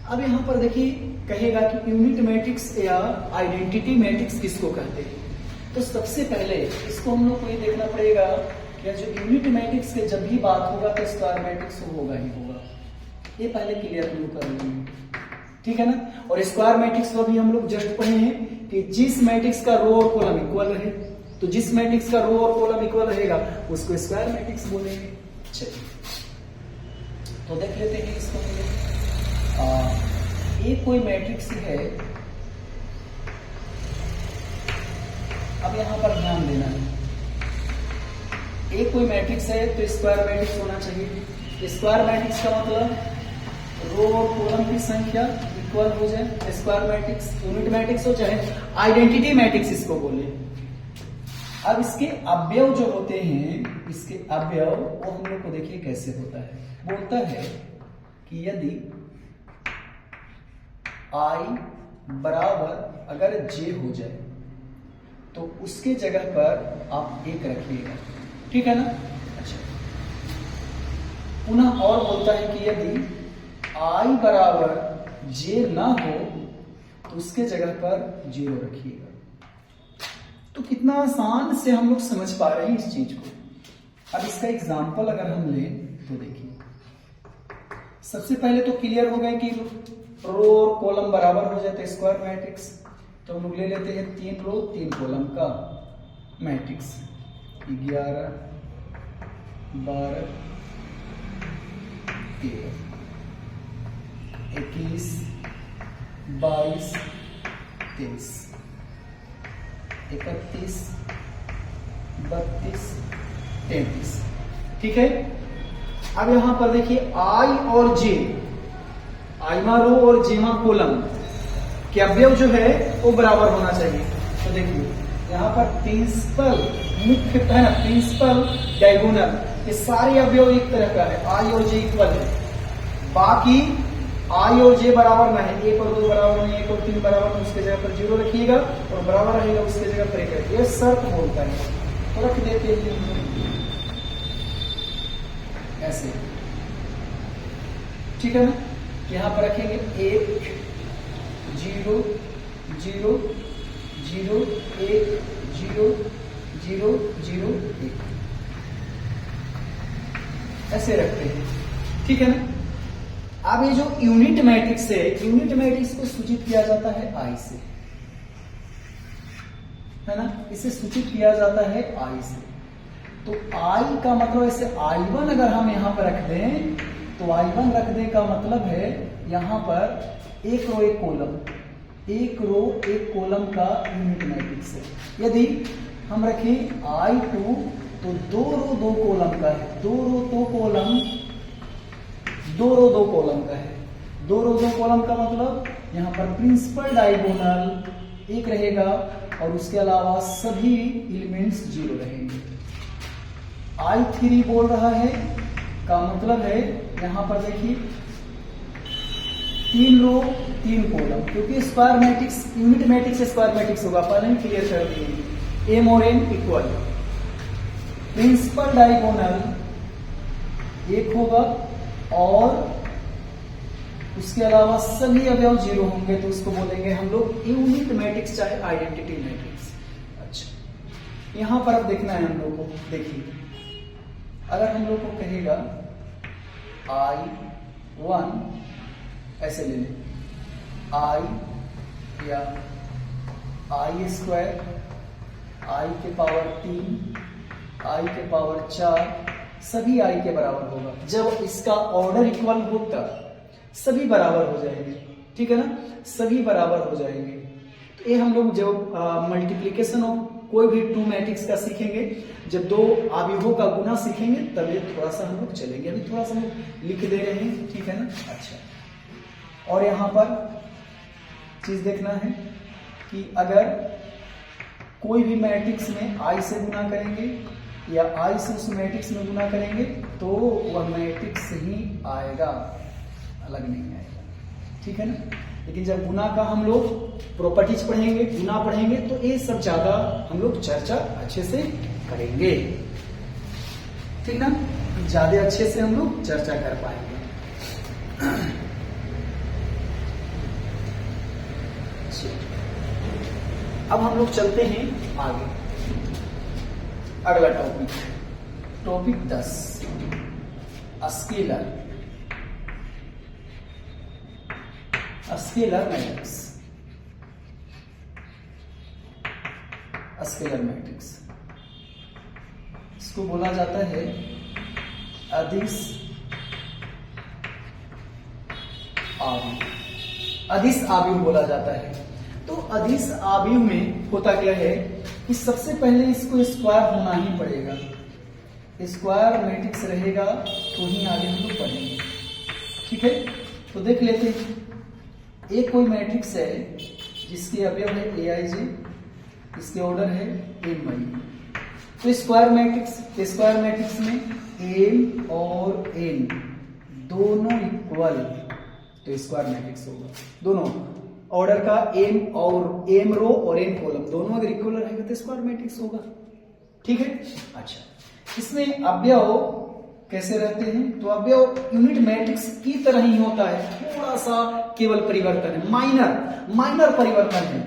अब यहां पर देखिए कहेगा कि यूनिट मैट्रिक्स या आइडेंटिटी मैट्रिक्स किसको कहते हैं। तो सबसे पहले इसको हम लोग को ये देखना पड़ेगा कि जो यूनिट मैट्रिक्स के जब भी बात होगा तो स्क्वायर मैट्रिक्स होगा ही होगा, ये पहले क्लियर हम लोग कर लेंगे। ठीक है ना, और स्क्वायर मैट्रिक्स को भी हम लोग जस्ट पढ़े हैं कि जिस मैट्रिक्स का रो और कॉलम इक्वल रहे, तो जिस मैट्रिक्स का रो और कॉलम इक्वल रहेगा उसको स्क्वायर मैट्रिक्स बोलेंगे। चलिए तो देख लेते हैं इसको हम लोग। एक कोई मैट्रिक्स है, अब यहां पर ध्यान देना है, एक कोई मैट्रिक्स है तो स्क्वायर मैट्रिक्स होना चाहिए। स्क्वायर मैट्रिक्स का मतलब रो और कॉलम की संख्या इक्वल हो जाए। स्क्वायर मैट्रिक्स यूनिट मैट्रिक्स हो चाहे आइडेंटिटी मैट्रिक्स इसको बोले। अब इसके अवयव जो होते हैं, इसके अवयव वो हम लोग को देखिए कैसे होता है। बोलता है कि यदि I बराबर अगर J हो जाए तो उसके जगह पर आप 1 रखिएगा। ठीक है ना, अच्छा पुनः और बोलता है कि यदि I बराबर J ना हो तो उसके जगह पर 0 रखिएगा। तो कितना आसान से हम लोग समझ पा रहे हैं इस चीज को। अब इसका एग्जाम्पल अगर हम लें तो देखिए, सबसे पहले तो क्लियर हो गया कि रो और कॉलम बराबर हो जाते स्क्वायर मैट्रिक्स। तो हम लोग ले लेते हैं 3 रो 3 कॉलम का मैट्रिक्स, 11 12 13 21 22 23 31 32 33। ठीक है। अब यहां पर देखिए आई और जे, आईमा रो और जेमा कॉलम के अवयव जो है वो बराबर होना चाहिए। तो देखिए यहां पर प्रिंसिपल मुख्य है ना, प्रिंसिपल डायगोनल, ये सारे अवयव एक तरह का है, आई और जे इक्वल है। बाकी आई और जे बराबर ना है, 1 और 2 बराबर नहीं, 1 और 3 बराबर नहीं, उसके जगह पर 0 रखिएगा और बराबर रहेगा उसके जगह पर 1 रखिएगा। ये शर्त बोलता है, तो रख देते हैं ऐसे। ठीक है ना, यहां पर रखेंगे 1 0 0 0 1 0 0 0 1 ऐसे रखते हैं। ठीक है ना। अब ये जो यूनिट मैट्रिक्स है, यूनिट मैट्रिक्स को सूचित किया जाता है आई से, है ना, इसे सूचित किया जाता है आई से। तो आई का मतलब ऐसे I1 अगर हम यहां पर रख दें तो I1 रख दें का मतलब है यहां पर 1 रो 1 कॉलम, 1 रो 1 कॉलम का यूनिट मैट्रिक्स है। यदि हम रखें I2 तो 2 रो 2 कॉलम का है, 2 रो 2 कॉलम, 2 रो 2 कॉलम का है। 2 रो 2 कॉलम का मतलब यहां पर प्रिंसिपल डायगोनल 1 रहेगा और उसके अलावा सभी एलिमेंट्स 0 रहेंगे। I3 बोल रहा है का मतलब है यहां पर देखिए 3 रो 3 कॉलम, क्योंकि square matrix unit matrix square matrix होगा, पहले ही क्लियर कर दिए। M और N इक्वल, प्रिंसिपल डायगोनल 1 होगा और उसके अलावा सभी अवयव 0 होंगे, तो उसको बोलेंगे हम लोग यूनिट मैट्रिक्स चाहे आइडेंटिटी मैट्रिक्स। अच्छा, यहां पर अब देखना है हम लोग को। देखिए अगर हम लोग को कहेगा I1 ऐसे ले लें, I या I स्क्वायर, I के पावर 3, I के पावर 4 सभी I के बराबर होगा। जब इसका ऑर्डर इक्वल हो तब सभी बराबर हो जाएंगे। ठीक है ना, सभी बराबर हो जाएंगे। तो ये हम लोग जब मल्टीप्लीकेशन ऑफ कोई भी 2 मैट्रिक्स का सीखेंगे, जब 2 अवयवों का गुना सीखेंगे तब ये थोड़ा सा हम लोग चलेंगे। अभी थोड़ा सा हम लिख दे रहे हैं। ठीक है ना। अच्छा, और यहां पर चीज देखना है कि अगर कोई भी मैट्रिक्स में I से गुना करेंगे या I से उस मैट्रिक्स में गुना करेंगे तो वह मैट्रिक्स ही आएगा, अलग नहीं आएगा। ठीक है ना। लेकिन जब गुना का हम लोग प्रॉपर्टीज पढ़ेंगे, गुना पढ़ेंगे, तो ये सब ज्यादा हम लोग चर्चा अच्छे से करेंगे। ठीक ना, ज्यादा अच्छे से हम लोग चर्चा कर पाएंगे। अब हम लोग चलते हैं आगे, अगला topic 10 scalar matrix. Scalar matrix इसको बोला जाता है अदिश आव्यूह बोला जाता है। तो अदिश आव्यूह में होता क्या है कि सबसे पहले इसको स्क्वायर होना ही पड़ेगा, स्क्वायर मैट्रिक्स रहेगा तो ही आगे हम लोग पढ़ेंगे। ठीक है, तो देख लेते हैं। एक कोई मैट्रिक्स है जिसके अवयव है Aij, इसके ऑर्डर है Mi। तो स्क्वायर मैट्रिक्स में M और N दोनों इक्वल, तो स्क्वायर मैट्रिक्स होगा। दोनों ऑर्डर का M रो और N कॉलम दोनों अगर इक्वल रहेगा तो स्क्वायर मैट्रिक्स होगा। ठीक है। अच्छा, इसमें अवयव कैसे रहते हैं, तो अवयव यूनिट मैट्रिक्स की तरह ही होता है, थोड़ा सा केवल परिवर्तन है, माइनर परिवर्तन है।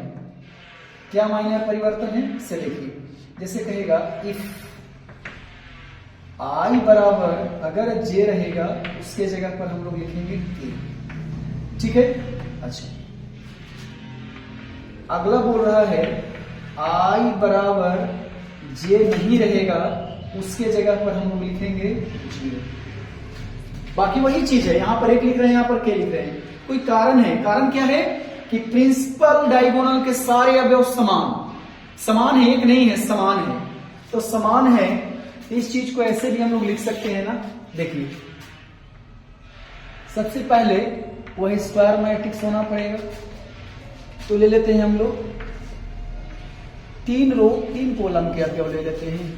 क्या माइनर परिवर्तन है से देखिए, जैसे कहेगा इफ आई बराबर, अगर जे रहेगा उसके जगह पर हम लोग लिखेंगे के, ठीक है। अच्छा, अगला बोल रहा है आई बराबर जे नहीं रहेगा उसके जगह पर हम लोग लिखेंगे 0। बाकी वही चीज है, यहां पर एक लिख रहे हैं, यहां पर के लिख रहे हैं, कोई कारण है। कारण क्या है कि प्रिंसिपल डायगोनल के सारे अवयव समान है, एक नहीं है, समान है। तो समान है, इस चीज को ऐसे भी हम लोग लिख सकते हैं ना। देखिए, सबसे पहले वही स्क्वायर मैट्रिक्स होना पड़ेगा, तो ले लेते हैं हम लोग 3 रो 3 कॉलम के अवयव ले लेते हैं।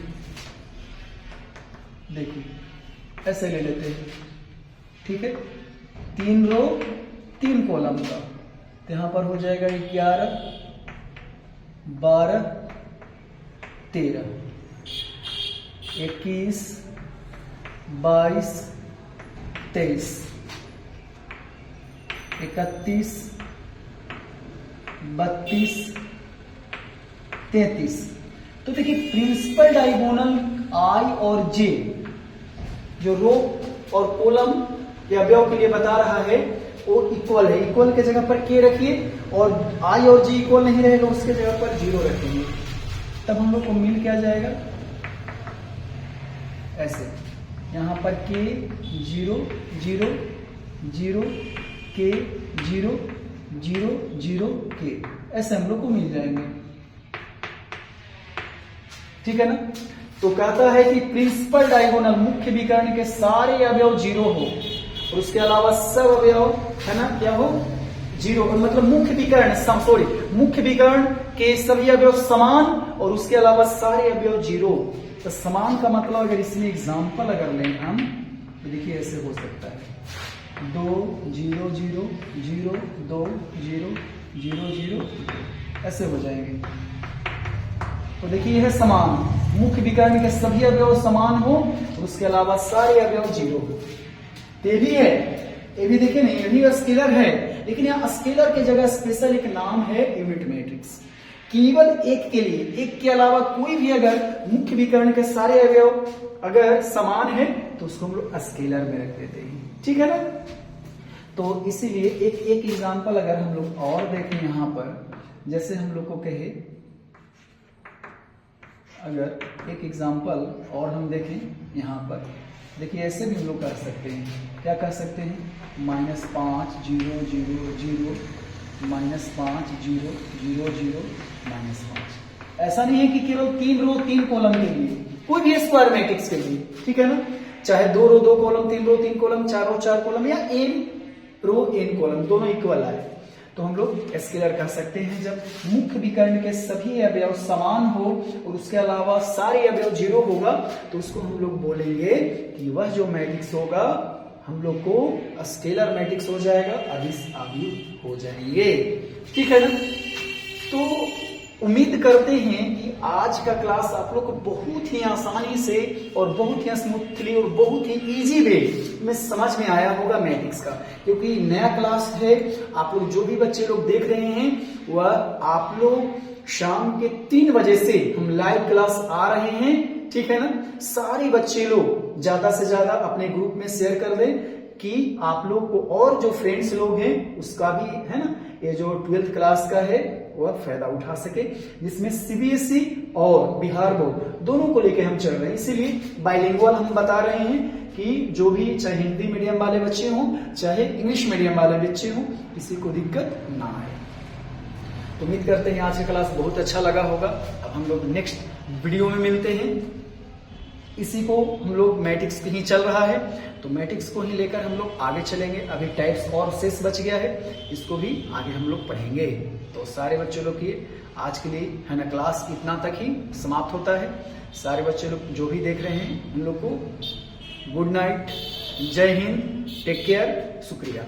देखिए ऐसे ले लेते हैं, ठीक है, 3 रो 3 कॉलम का, तो यहां पर हो जाएगा 11 12 13 21 22 23 31 32 33। तो देखिए, प्रिंसिपल डायगोनल आई और जे जो रो और कॉलम के अवयव के लिए बता रहा है वो इक्वल है। इक्वल के जगह पर के रखिए, और आई और जे इक्वल नहीं रहेगा उसके जगह पर 0 रखेंगे, तब हम लोग को मिल क्या जाएगा, ऐसे यहां पर के 0 0 0 के 0 0 0 के, ऐसे हम लोग को मिल जाएंगे, ठीक है ना। तो कहता है कि प्रिंसिपल डायगोनल मुख्य विकर्ण के सारे अवयव 0 हो, और उसके अलावा सब अवयव है ना क्या हो 0, मतलब मुख्य विकर्ण के सभी अवयव समान, और उसके अलावा सारे अवयव 0। तो समान का मतलब अगर इसमें एग्जाम्पल अगर लें हम, तो देखिए ऐसे हो सकता है 2 0 0 0 2 0 0 0, ऐसे हो जाएंगे। तो देखिए यह समान, मुख्य विकर्ण के सभी अवयव समान हो, और उसके अलावा सारे अवयव 0 हो। ये भी है, ये भी देखिए नहीं, ये भी स्केलर है, लेकिन यहाँ स्केलर की जगह स्पेशल एक नाम है यूनिट मैट्रिक्स। केवल एक के लिए, एक के अलावा कोई भी अगर मुख्य विकर्ण के सारे अवयव अगर समान है तो उसको हम लोग स्केलर में रख देते हैं, ठीक है ना। तो इसीलिए एक एग्जांपल अगर हम लोग और देखें यहाँ पर, जैसे हम लोग को कहे, अगर एक एग्जांपल और हम देखें यहाँ पर, देखिए ऐसे भी हम लोग कर सकते हैं। क्या कर सकते हैं, -5 0 0 0 -5 0 0 0 -5। ऐसा नहीं है कि केवल 3 रो 3 कॉलम के लिए, कोई भी स्क्वायर मैट्रिक्स के लिए, ठीक है ना, चाहे 2 रो 2 कॉलम, 3 रो 3 कॉलम, 4 रो 4 कॉलम, या n रो n कॉलम, दोनों इक्वल आए, तो हम लोग स्केलर कह सकते हैं। जब मुख्य विकर्ण के सभी अवयव समान हो और उसके अलावा सारे अवयव 0 होगा, तो उसको हम लोग बोलेंगे कि वह जो मैट्रिक्स होगा हम लोग को स्केलर मैट्रिक्स हो जाएगा, अभिसावी हो जाएंगे, ठीक है ना। तो उम्मीद करते हैं कि आज का क्लास आप लोग को बहुत ही आसानी से और बहुत ही स्मूथली और बहुत ही इजी वे में समझ में आया होगा मैट्रिक्स का, क्योंकि नया क्लास है। आप लोग जो भी बच्चे लोग देख रहे हैं वह आप लोग शाम के 3 बजे से हम लाइव क्लास आ रहे हैं, ठीक है ना। सारे बच्चे लोग ज्यादा से ज्यादा अपने ग्रुप में शेयर कर दें कि आप लोग को और जो फ्रेंड्स लोग हैं उसका भी है ना, ये जो 12th क्लास का है वह फायदा उठा सके, जिसमें सीबीएसई और बिहार बोर्ड दोनों को लेके हम चल रहे हैं। इसीलिए बाइलिंगुअल हम बता रहे हैं कि जो भी चाहे हिंदी मीडियम वाले बच्चे हों चाहे इंग्लिश मीडियम वाले बच्चे हों, किसी को दिक्कत ना आए। तो उम्मीद करते हैं आज का क्लास बहुत अच्छा लगा होगा। अब हम लोग नेक्स्ट वीडियो में मिलते हैं। इसी को हम लोग मैट्रिक्स पे ही चल रहा है, तो मैट्रिक्स को ही लेकर हम लोग आगे चलेंगे। अभी टाइप्स और शेष बच गया है, इसको भी आगे हम लोग पढ़ेंगे। तो सारे बच्चों लोग की आज के लिए है ना क्लास इतना तक ही समाप्त होता है। सारे बच्चे लोग जो भी देख रहे हैं उन लोग को गुड नाइट, जय हिंद, टेक केयर, शुक्रिया।